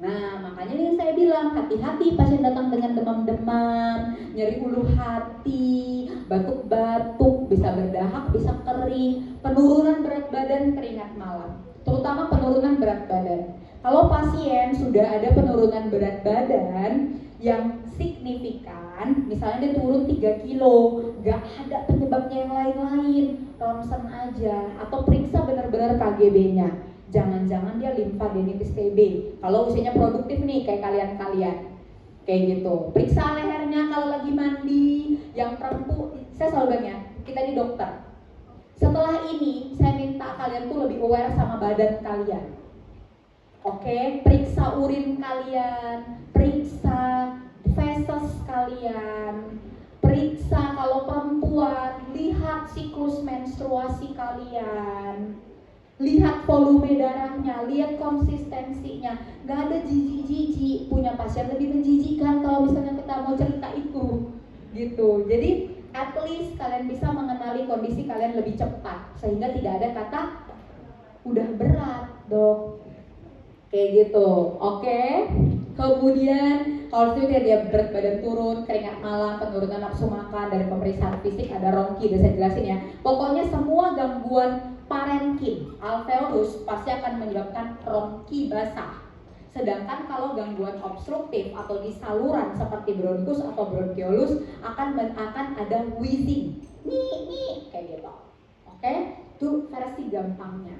Nah, makanya yang saya bilang hati-hati pasien datang dengan demam-demam, nyeri ulu hati, batuk-batuk, bisa berdahak, bisa kering, penurunan berat badan, keringat malam. Terutama penurunan berat badan. Kalau pasien sudah ada penurunan berat badan yang signifikan, misalnya dia turun 3 kilo, gak ada penyebabnya yang lain-lain, ronsen aja, atau periksa benar-benar KGB-nya. Jangan-jangan dia limfadenitis TB. Kalau usianya produktif nih, kayak kalian-kalian, kayak gitu. Periksa lehernya kalau lagi mandi, yang perempuan, saya selalu bilang ya, kita di dokter. Setelah ini, saya minta kalian tuh lebih aware sama badan kalian. Oke, periksa urin kalian, periksa feses kalian, periksa kalau perempuan, lihat siklus menstruasi kalian, lihat volume darahnya, lihat konsistensinya. Gak ada jijik-jijik, punya pasien lebih menjijikkan kalau misalnya kita mau cerita itu, gitu. Jadi at least kalian bisa mengenali kondisi kalian lebih cepat, sehingga tidak ada kata udah berat dok. Kayak gitu, oke. Kemudian kalau itu dia berat badan turun, keringat malam, penurunan nafsu makan, dari pemeriksaan fisik ada ronki, udah saya jelasin ya. Pokoknya semua gangguan parenkim, alveolus pasti akan menyebabkan ronki basah. Sedangkan kalau gangguan obstruktif atau di saluran seperti bronkus atau bronkiolus akan ada wheezing, nih kayak gitu. Oke, itu versi gampangnya.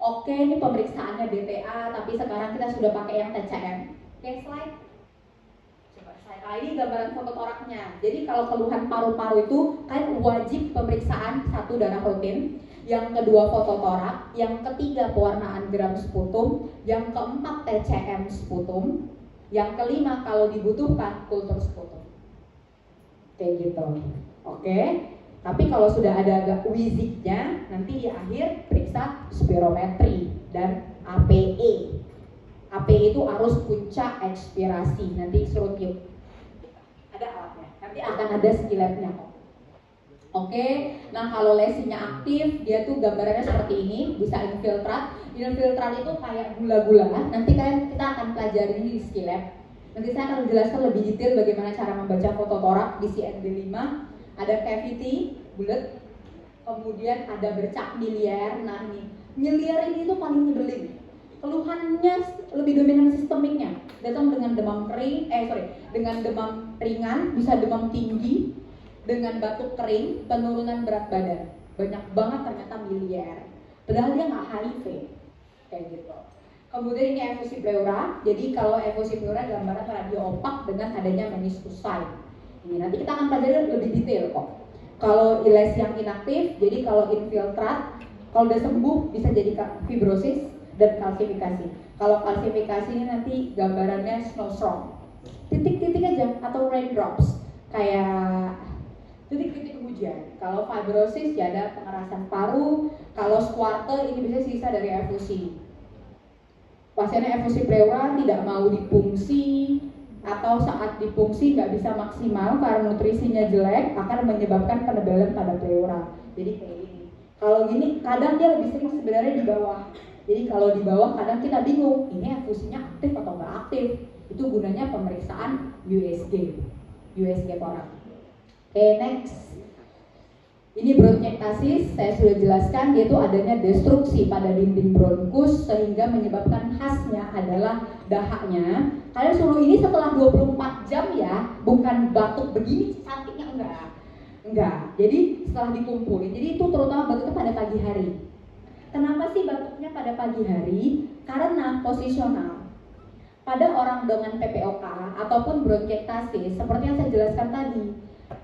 Oke, ini pemeriksaannya BTA, tapi sekarang kita sudah pakai yang TCM. Oke, slide. Coba slide. Ini gambaran foto toraknya. Jadi kalau keluhan paru-paru itu kan wajib pemeriksaan, 1 darah rutin, yang kedua foto torak, yang ketiga pewarnaan gram sputum, yang keempat TCM sputum, yang kelima kalau dibutuhkan kultur sputum. Kayak gitu. Oke. Tapi kalau sudah ada agak wheezingnya, nanti di akhir periksa spirometri dan APE. APE itu arus puncak ekspirasi. Nanti suruh tiup. Ada alatnya. Nanti akan ada skilletnya kok. Oke. Nah kalau lesinya aktif, dia tuh gambarannya seperti ini, bisa infiltrat. Infiltrat itu kayak gula-gula. Nanti kita akan pelajari ini di skillet. Nanti saya akan menjelaskan lebih detail bagaimana cara membaca foto torak di CND5. Ada cavity, bulat, kemudian ada bercak miliar. Nah ini, miliar ini tuh paling nyebelin. Keluhannya lebih dominan sistemiknya. Datang dengan demam dengan demam ringan, bisa demam tinggi, dengan batuk kering, penurunan berat badan. Banyak banget ternyata miliar. Padahal dia nggak HIV, kayak gitu. Kemudian ini efusi pleura. Jadi kalau efusi pleura gambaran radio opak dengan adanya meniscus sign. Ini nanti kita akan pelajari lebih detail kok. Kalau ILES yang inaktif, jadi kalau infiltrat, kalau udah sembuh bisa jadi fibrosis dan kalsifikasi. Kalau kalsifikasi ini nanti gambarannya snowstorm, titik-titik aja atau raindrops, kayak titik-titik hujan. Kalau fibrosis ya ada pengerasan paru. Kalau squarte ini bisa sisa dari efusi. Pasiennya efusi pleura tidak mau dipungsi, atau saat dipungsi nggak bisa maksimal karena nutrisinya jelek, akan menyebabkan penebalan pada pleura. Jadi kayak gini. Kalau gini kadang dia lebih sering sebenarnya di bawah. Jadi kalau di bawah kadang kita bingung, ini efusinya aktif atau nggak aktif. Itu gunanya pemeriksaan USG torak. Oke, next. Ini bronkiektasis, saya sudah jelaskan, yaitu adanya destruksi pada dinding bronkus sehingga menyebabkan khasnya adalah dahaknya. Kalian suruh ini setelah 24 jam ya, bukan batuk begini cantiknya, enggak. Jadi setelah dikumpulin, jadi itu terutama batuknya pada pagi hari. Kenapa sih batuknya pada pagi hari? Karena posisional. Pada orang dengan PPOK ataupun bronkiektasis, seperti yang saya jelaskan tadi,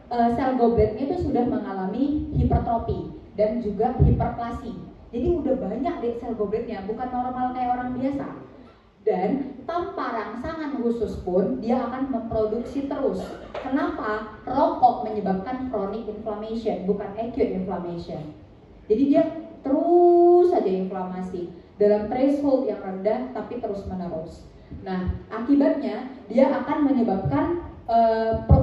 sel gobletnya itu sudah mengalami hipertrofi dan juga hiperplasi. Jadi udah banyak deh sel gobletnya, bukan normal kayak orang biasa. Dan tanpa rangsangan khusus pun dia akan memproduksi terus. Kenapa? Rokok menyebabkan chronic inflammation, bukan acute inflammation. Jadi dia terus saja inflamasi dalam threshold yang rendah tapi terus menerus. Nah, akibatnya dia akan menyebabkan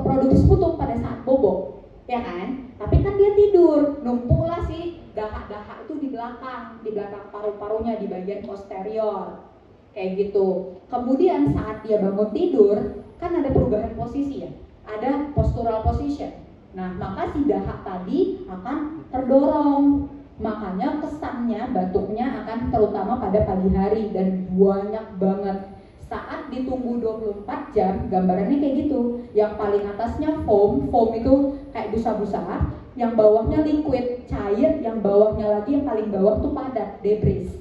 produksi sputum pada saat bobok, ya kan? Tapi kan dia tidur, numpuklah sih dahak-dahak itu di belakang paru-parunya di bagian posterior, kayak gitu. Kemudian saat dia bangun tidur, kan ada perubahan posisi ya, ada postural position. Nah, maka si dahak tadi akan terdorong. Makanya kesannya batuknya akan terutama pada pagi hari dan banyak banget. Saat ditunggu 24 jam, gambarannya kayak gitu. Yang paling atasnya foam itu kayak busa-busa, yang bawahnya liquid, cair, yang bawahnya lagi, yang paling bawah tuh padat, debris.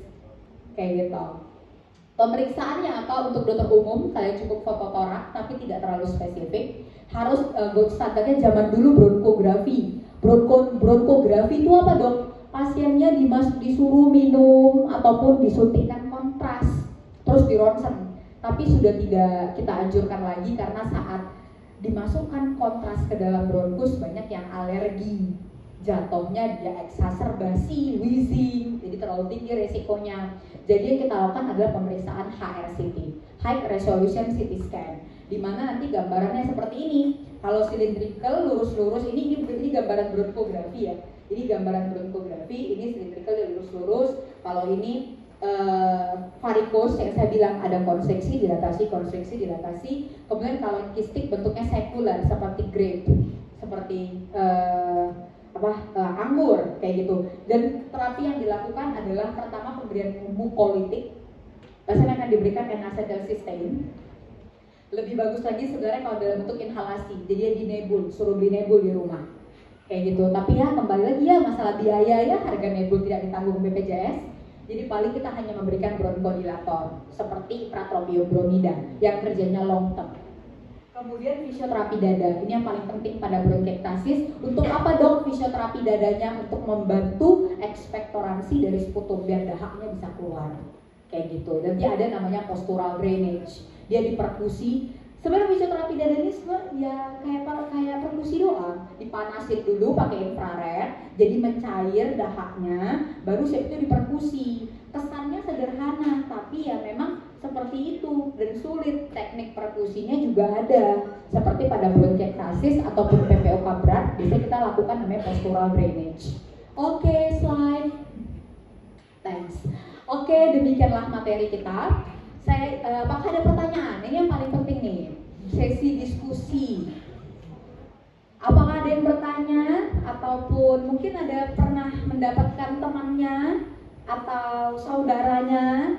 Kayak gitu. Pemeriksaannya apa untuk dokter umum? Saya cukup foto torak, tapi tidak terlalu spesifik. Harus gold standarnya zaman dulu bronkografi. Bronkografi itu apa dok? Pasiennya disuruh minum ataupun disuntikkan kontras, terus di ronsen. Tapi sudah tidak kita anjurkan lagi karena saat dimasukkan kontras ke dalam bronkus banyak yang alergi, jatuhnya dia eksaserbasi, wheezing, jadi terlalu tinggi resikonya. Jadi yang kita lakukan adalah pemeriksaan HRCT, High Resolution CT Scan, di mana nanti gambarannya seperti ini. Kalau cylindrical lurus-lurus, ini gambaran bronkografi ya. Jadi gambaran bronkografi ini cylindrical lurus-lurus. Kalau ini varikos yang saya bilang ada konstriksi, dilatasi. Kemudian kalau kistik bentuknya sekular seperti grape, seperti anggur kayak gitu. Dan terapi yang dilakukan adalah pertama pemberian mukolitik. Pasien akan diberikan N-acetylcysteine. Lebih bagus lagi sebenarnya kalau dalam bentuk inhalasi, jadi dia dinebul, suruh beli nebul di rumah kayak gitu. Tapi ya kembali lagi ya masalah biaya ya, harga nebul tidak ditanggung BPJS. Jadi paling kita hanya memberikan bronkodilator seperti pratropium bromida yang kerjanya long term. Kemudian fisioterapi dada, ini yang paling penting pada bronkiektasis. Untuk apa dok fisioterapi dadanya? Untuk membantu ekspektoransi dari sputum biar dahaknya bisa keluar kayak gitu. Dan dia ada namanya postural drainage, dia diperkusi. Sebenarnya fisioterapi dada ini ya kayak perkusi doang, dipanasin dulu pakai infrared, jadi mencair dahaknya, baru setelah itu diperkusi. Kesannya sederhana, tapi ya memang seperti itu dan sulit. Teknik perkusinya juga ada, seperti pada bronkiektasis ataupun PPOK berat, biasanya kita lakukan namanya postural drainage. Oke, slide. Thanks. Oke, demikianlah materi kita. Apakah ada pertanyaan? Ini yang paling penting nih, sesi diskusi. Apakah ada yang bertanya ataupun mungkin ada pernah mendapatkan temannya atau saudaranya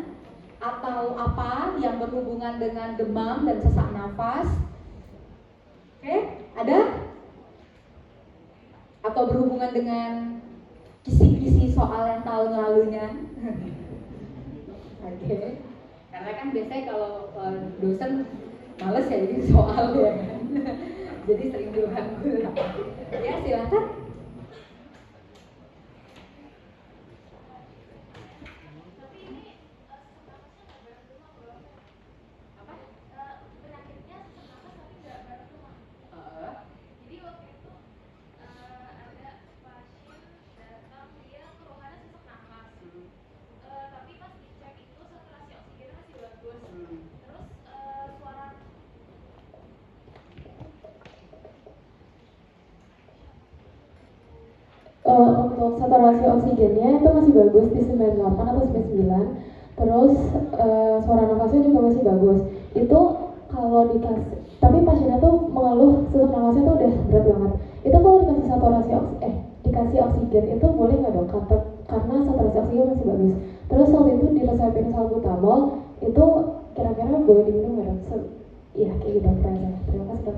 atau apa yang berhubungan dengan demam dan sesak nafas? Oke, ada? Atau berhubungan dengan kisi-kisi soal yang tahun lalunya? Oke. Karena kan biasanya kalau dosen males ya jadi soal ya kan. Jadi sering diganggu. Ya silakan. Untuk saturasi oksigennya itu masih bagus di 98 atau 99. Terus suara nafasnya juga masih bagus. Itu kalau dikasih, tapi pasiennya tuh mengeluh sesak nafasnya tuh udah berat banget. Itu kalau dikasih dikasih oksigen itu boleh nggak dok? Karena saturasi oksigen masih bagus. Terus waktu itu diresepin salbutamol, itu kira-kira boleh diminum nggak dok? Iya kayak gitu aja. Terima kasih dok.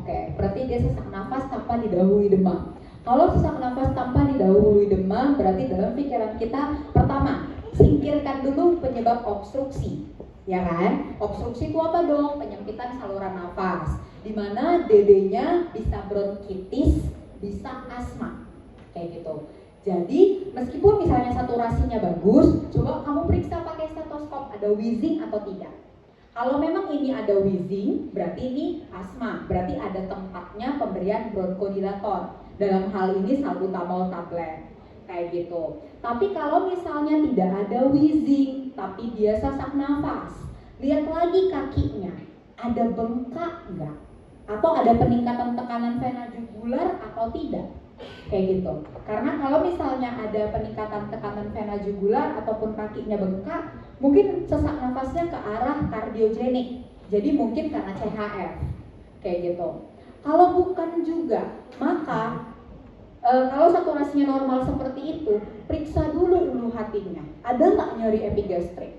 Oke, berarti dia sesak nafas tanpa didahului demam. Kalau sesak nafas tanpa didahului demam, berarti dalam pikiran kita pertama, singkirkan dulu penyebab obstruksi. Ya kan? Obstruksi itu apa dong? Penyempitan saluran nafas. Dimana DD-nya bisa bronkitis, bisa asma. Kayak gitu. Jadi, meskipun misalnya saturasinya bagus, coba kamu periksa pakai stetoskop, ada wheezing atau tidak. Kalau memang ini ada wheezing, berarti ini asma, berarti ada tempatnya pemberian bronchodilator. Dalam hal ini salbutamol tablet, kayak gitu. Tapi kalau misalnya tidak ada wheezing, tapi dia sesak nafas, lihat lagi kakinya, ada bengkak nggak? Atau ada peningkatan tekanan vena jugular atau tidak? Kayak gitu. Karena kalau misalnya ada peningkatan tekanan vena jugular ataupun kakinya bengkak, mungkin sesak nafasnya ke arah kardiogenik. Jadi mungkin karena CHF. Kayak gitu. Kalau bukan juga, maka kalau saturasinya normal seperti itu, periksa dulu ulu hatinya. Ada nggak nyeri epigastrik?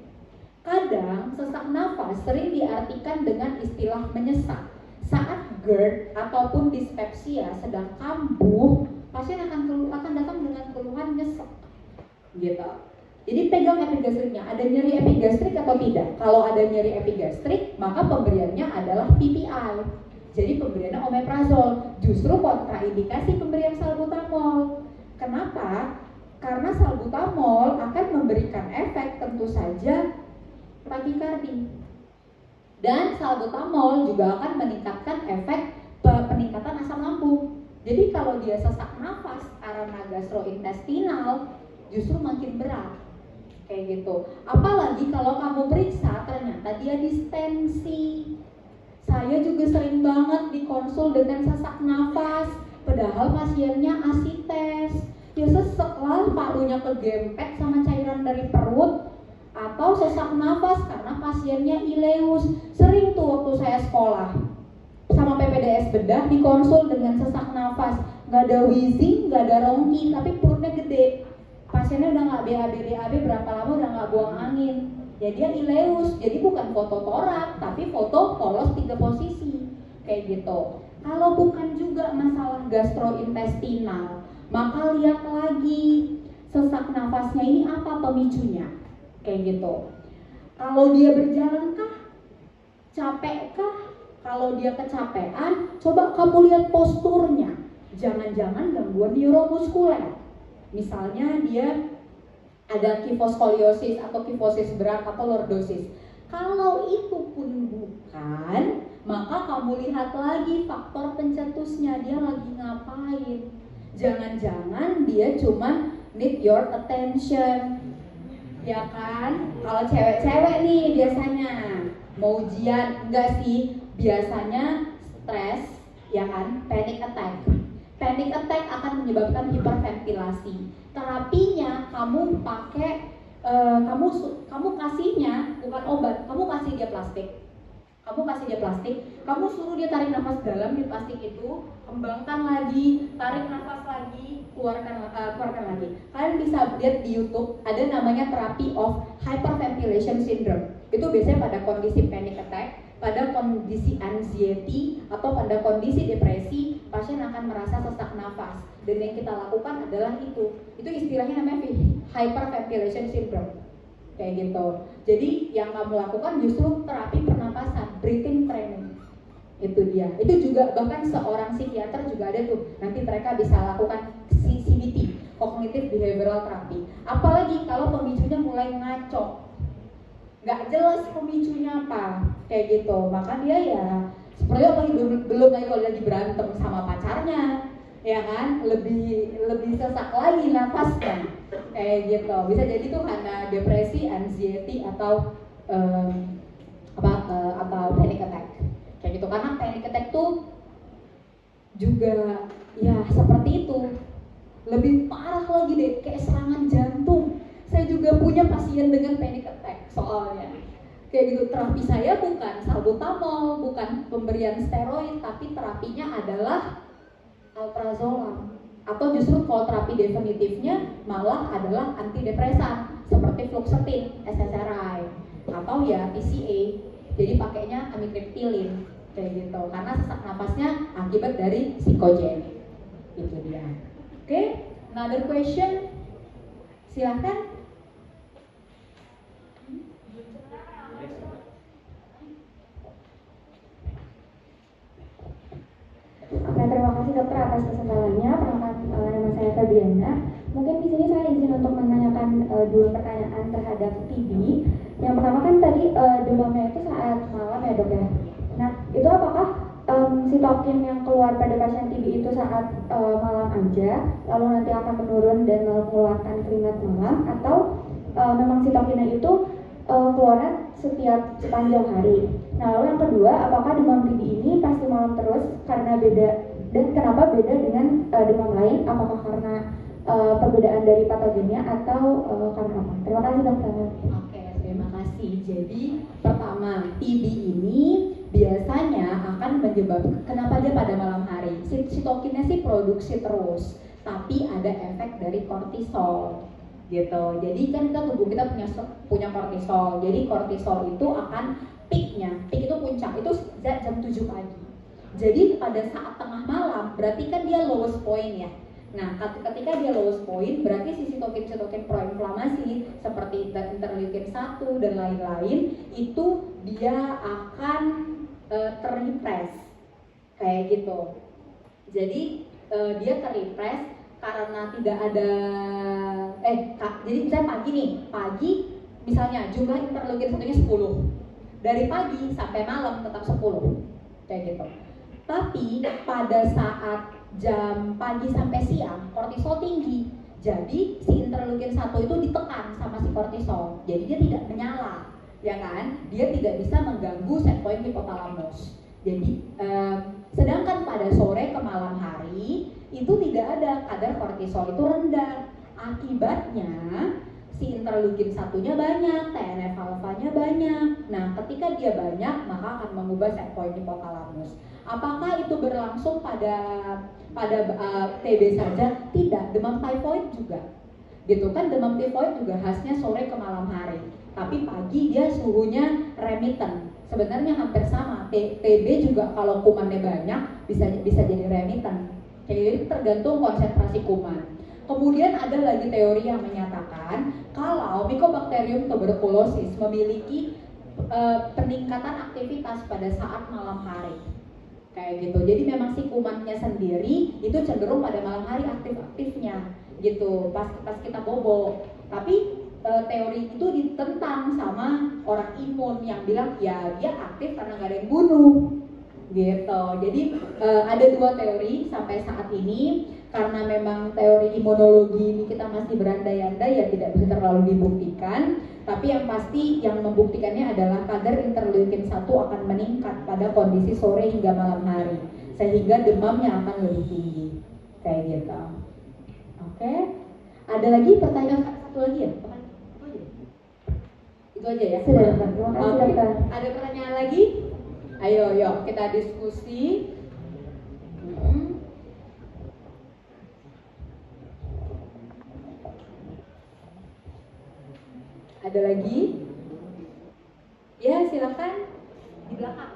Kadang sesak nafas sering diartikan dengan istilah menyesak. Saat GERD ataupun dispepsia sedang kambuh, pasien akan datang dengan keluhan nyesek, gitu. Jadi pegang epigastriknya, ada nyeri epigastrik atau tidak? Kalau ada nyeri epigastrik, maka pemberiannya adalah PPI. Jadi pemberiannya omeprazol, justru kontraindikasi pemberian salbutamol. Kenapa? Karena salbutamol akan memberikan efek tentu saja takikardi. Dan salbutamol juga akan meningkatkan efek peningkatan asam lambung. Jadi kalau dia sesak nafas karena gastrointestinal, justru makin berat. Kayak gitu. Apalagi kalau kamu periksa ternyata dia distensi. Saya juga sering banget dikonsul dengan sesak nafas, padahal pasiennya asites. Ya sesek lah, parunya kegempet sama cairan dari perut, atau sesak nafas karena pasiennya ileus. Sering tuh waktu saya sekolah sama PPDS bedah dikonsul dengan sesak nafas, nggak ada wheezing, nggak ada rongki, tapi perutnya gede. Pasiennya udah nggak BAB berapa lama udah nggak buang angin. Ya dia ileus, jadi bukan foto torak, tapi foto polos 3 posisi, kayak gitu. Kalau bukan juga masalah gastrointestinal, maka lihat lagi sesak nafasnya ini apa pemicunya, kayak gitu. Kalau dia berjalan kah? Capek kah? Kalau dia kecapean, coba kamu lihat posturnya. Jangan-jangan gangguan neuromuskuler. Misalnya dia ada kifoskoliosis atau kifosis berat atau lordosis. Kalau itu pun bukan, maka kamu lihat lagi faktor pencetusnya, dia lagi ngapain. Jangan-jangan dia cuma need your attention, ya kan? Kalau cewek-cewek nih biasanya mau ujian, enggak sih, biasanya stres, ya kan? Panic attack. Panic attack akan menyebabkan hiperventilasi. Terapinya kamu pakai kamu kasihnya bukan obat, kamu kasih dia plastik. Kamu suruh dia tarik nafas dalam di plastik itu, kembangkan lagi, tarik nafas lagi, keluarkan lagi. Kalian bisa lihat di YouTube ada namanya therapy of hyperventilation syndrome. Itu biasanya pada kondisi panic attack, pada kondisi anxiety atau pada kondisi depresi, pasien akan merasa sesak nafas. Dan yang kita lakukan adalah itu istilahnya namanya hyperventilation syndrome, kayak gitu. Jadi yang kamu lakukan justru terapi pernapasan, breathing training. Itu dia. Itu juga bahkan seorang psikiater juga ada tuh. Nanti mereka bisa lakukan CBT, cognitive behavioral therapy. Apalagi kalau pemicunya mulai ngaco, nggak jelas pemicunya apa, kayak gitu. Maka dia ya seperti apa, belum lagi kalau lagi berantem sama pacarnya, ya kan, lebih sesak lagi nafasnya, kayak gitu. Bisa jadi tuh karena depresi, anxiety atau atau panic attack, kayak gitu. Karena panic attack tuh juga ya seperti itu, lebih parah lagi deh, kayak serangan jantung. Saya juga punya pasien dengan panic attack soalnya. Kayak gitu, terapi saya bukan salbutamol, bukan pemberian steroid, tapi terapinya adalah alprazolam. Atau justru kalau terapi definitifnya malah adalah antidepresan seperti fluoxetine, SSRI, atau ya TCA. Jadi pakainya amitriptyline kayak gitu, karena sesak nafasnya akibat dari psikogenik. Itu dia. Oke, another question, silahkan. Oke, terima kasih dokter atas kesempatannya. Perkenalkan, nama saya Febriana. Mungkin di sini saya izin untuk menanyakan dua pertanyaan terhadap TB. Yang pertama kan tadi demamnya itu saat malam ya dok ya. Nah itu apakah sitokin yang keluar pada pasien TB itu saat malam aja, lalu nanti akan menurun dan mengeluarkan keringat malam, atau memang sitokinnya itu keluarnya setiap sepanjang hari. Nah lalu yang kedua, apakah demam TB ini pasti malam terus karena beda, dan kenapa beda dengan demam lain? Apakah karena perbedaan dari patogennya atau karena apa? Terima kasih dokter. Oke, terima kasih. Jadi pertama, TB ini biasanya akan menyebabkan, kenapa dia pada malam hari? Sitokinnya sih produksi terus, tapi ada efek dari kortisol gitu. Jadi kan tubuh kita punya kortisol. Jadi kortisol itu akan peak itu puncak itu jam 7 pagi. Jadi pada saat tengah malam berarti kan dia lowest point ya. Nah, ketika dia lowest point berarti si sitokin proinflamasi seperti interleukin 1 dan lain-lain itu dia akan terrepress kayak gitu. Jadi dia terrepress karena tidak ada jadi misalnya pagi misalnya jumlah interleukin 1-nya 10. Dari pagi sampai malam tetap 10 kayak gitu. Tapi pada saat jam pagi sampai siang kortisol tinggi, jadi si interleukin 1 itu ditekan sama si kortisol, jadi dia tidak menyala, ya kan? Dia tidak bisa mengganggu set point hipotalamus. Jadi sedangkan pada sore ke malam hari itu tidak ada, kadar kortisol itu rendah. Akibatnya si interleukin 1-nya banyak, TNF alpha-nya banyak. Nah, ketika dia banyak maka akan mengubah set point hipotalamus. Apakah itu berlangsung pada TB saja? Tidak, demam tifoid juga. Gitu kan, demam tifoid juga khasnya sore ke malam hari. Tapi pagi dia suhunya remittent. Sebenarnya hampir sama. TB juga kalau kumannya banyak bisa jadi remittent. Jadi tergantung konsentrasi kuman. Kemudian ada lagi teori yang menyatakan kalau Mycobacterium tuberculosis memiliki peningkatan aktivitas pada saat malam hari. Kayak gitu. Jadi memang si kumannya sendiri itu cenderung pada malam hari aktif-aktifnya gitu. Pas kita bobo. Tapi teori itu ditentang sama orang imun yang bilang ya dia aktif karena gak ada yang bunuh gitu. Jadi ada dua teori sampai saat ini, karena memang teori imunologi ini kita masih berandai-andai ya, tidak bisa terlalu dibuktikan. Tapi yang pasti yang membuktikannya adalah kadar interleukin 1 akan meningkat pada kondisi sore hingga malam hari, sehingga demamnya akan lebih tinggi kayak gitu. Oke, ada lagi pertanyaan satu lagi ya? Itu aja ya. Sudah, terima kasih dokter. Ada pertanyaan lagi? Ayo kita diskusi. Ada lagi? Ya, silakan. Di belakang.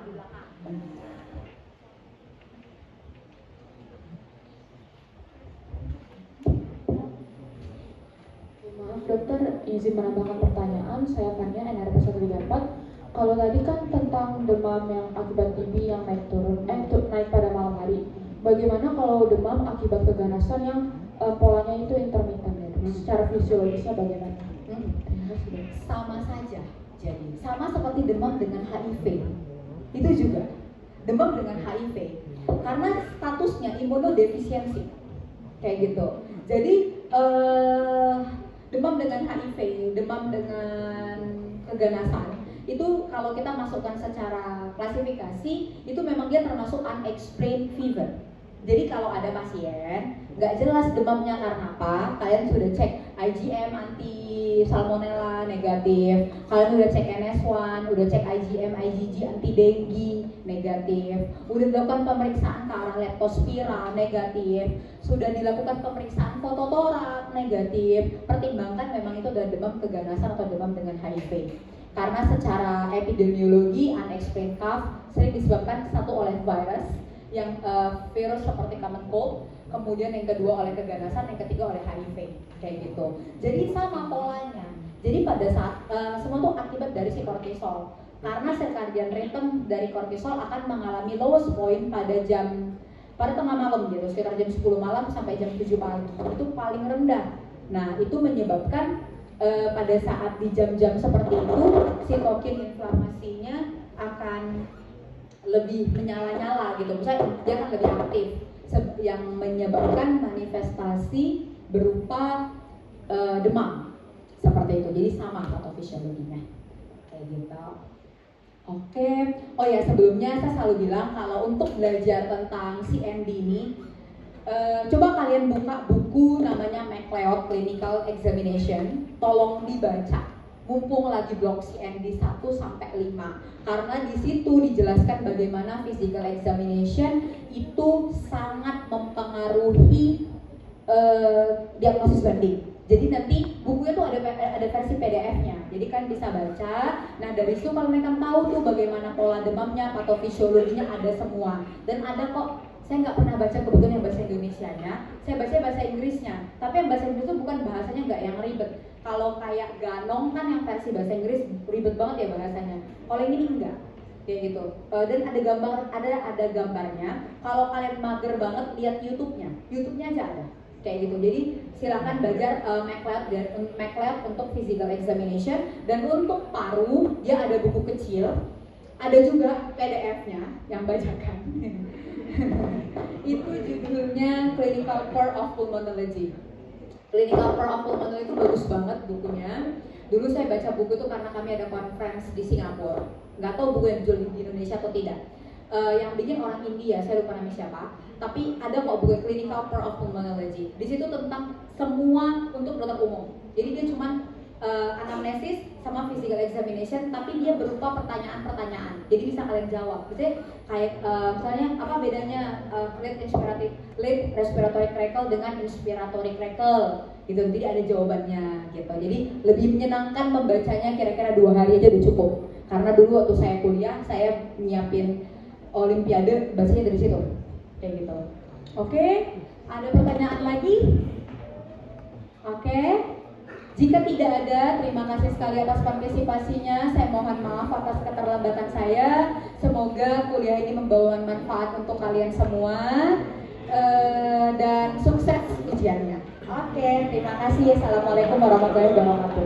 Maaf dokter, izin menambahkan pertanyaan. Saya Fania, NRP 134. Kalau tadi kan tentang demam yang akibat TB yang naik pada malam hari. Bagaimana kalau demam akibat keganasan yang polanya itu intermittent ya? Secara fisiologisnya bagaimana? Sama saja. Jadi sama seperti demam dengan HIV. Itu juga demam dengan HIV. Karena statusnya imunodefisiensi. Kayak gitu. Jadi demam dengan HIV, demam dengan keganasan itu kalau kita masukkan secara klasifikasi itu memang dia termasuk unexplained fever Jadi kalau ada pasien nggak jelas demamnya karena apa, kalian sudah cek IgM anti salmonella negatif, kalian udah cek NS1, udah cek IgM, IgG anti dengue negatif, udah dilakukan pemeriksaan ke arah leptospira negatif, sudah dilakukan pemeriksaan fototorak negatif, pertimbangkan memang itu adalah demam keganasan atau demam dengan HIV. Karena secara epidemiologi unexplained cough sering disebabkan satu oleh virus, yang virus seperti common cold, kemudian yang kedua oleh keganasan, yang ketiga oleh HIV, kayak gitu. Jadi sama polanya. Jadi pada saat semua itu akibat dari si kortisol. Karena circadian rhythm dari kortisol akan mengalami lowest point pada tengah malam gitu, sekitar jam 10 malam sampai jam 7 pagi. Itu paling rendah. Nah, itu menyebabkan pada saat di jam-jam seperti itu sitokin inflamasinya akan lebih menyala-nyala gitu, misalnya dia akan lebih aktif, yang menyebabkan manifestasi berupa demam seperti itu. Jadi sama patofisiologinya kayak gitu. Oke, oh ya sebelumnya saya selalu bilang kalau untuk belajar tentang CND ini, coba kalian buka buku namanya MacLeod Clinical Examination, tolong dibaca. Mumpung lagi blok CND 1 sampai 5, karena di situ dijelaskan bagaimana physical examination itu sangat mempengaruhi diagnosis banding. Jadi nanti bukunya tuh ada versi PDF-nya, jadi kan bisa baca. Nah dari situ kalian akan tahu tuh bagaimana pola demamnya, patofisiologinya ada semua. Dan ada kok, saya nggak pernah baca kebetulan yang bahasa Indonesianya, saya baca bahasa Inggrisnya. Tapi yang bahasa Inggris itu bukan bahasanya nggak yang ribet. Kalau kayak Ganong kan yang versi bahasa Inggris ribet banget ya bahasanya. Kalau yang ini enggak, kayak gitu. Dan ada gambarnya. Kalau kalian mager banget lihat YouTube-nya aja ada. Kayak gitu. Jadi silakan belajar MacLeod untuk physical examination. Dan untuk paru dia ada buku kecil, ada juga PDF-nya yang bacakan. Itu judulnya Clinical Core of Pulmonology. Clinical Core of Pulmonology itu bagus banget bukunya. Dulu saya baca buku itu karena kami ada conference di Singapura. Nggak tahu buku yang dijual di Indonesia atau tidak. Yang bikin orang India, saya lupa namanya siapa. Tapi ada kok buku Clinical Core of Pulmonology. Di situ tentang semua untuk dokter umum. Jadi dia cuman anamnesis sama physical examination, tapi dia berupa pertanyaan-pertanyaan. Jadi bisa kalian jawab. Misalnya kayak misalnya apa bedanya late respiratory crackle dengan inspiratory crackle gitu. Jadi ada jawabannya gitu. Jadi lebih menyenangkan membacanya, kira-kira 2 hari aja udah cukup. Karena dulu waktu saya kuliah, saya nyiapin olimpiade, bacanya dari situ. Kayak gitu. Oke, ada pertanyaan lagi? Oke. Jika tidak ada, terima kasih sekali atas partisipasinya. Saya mohon maaf atas keterlambatan saya. Semoga kuliah ini membawa manfaat untuk kalian semua. Dan sukses ujiannya. Oke, terima kasih. Assalamualaikum warahmatullahi wabarakatuh.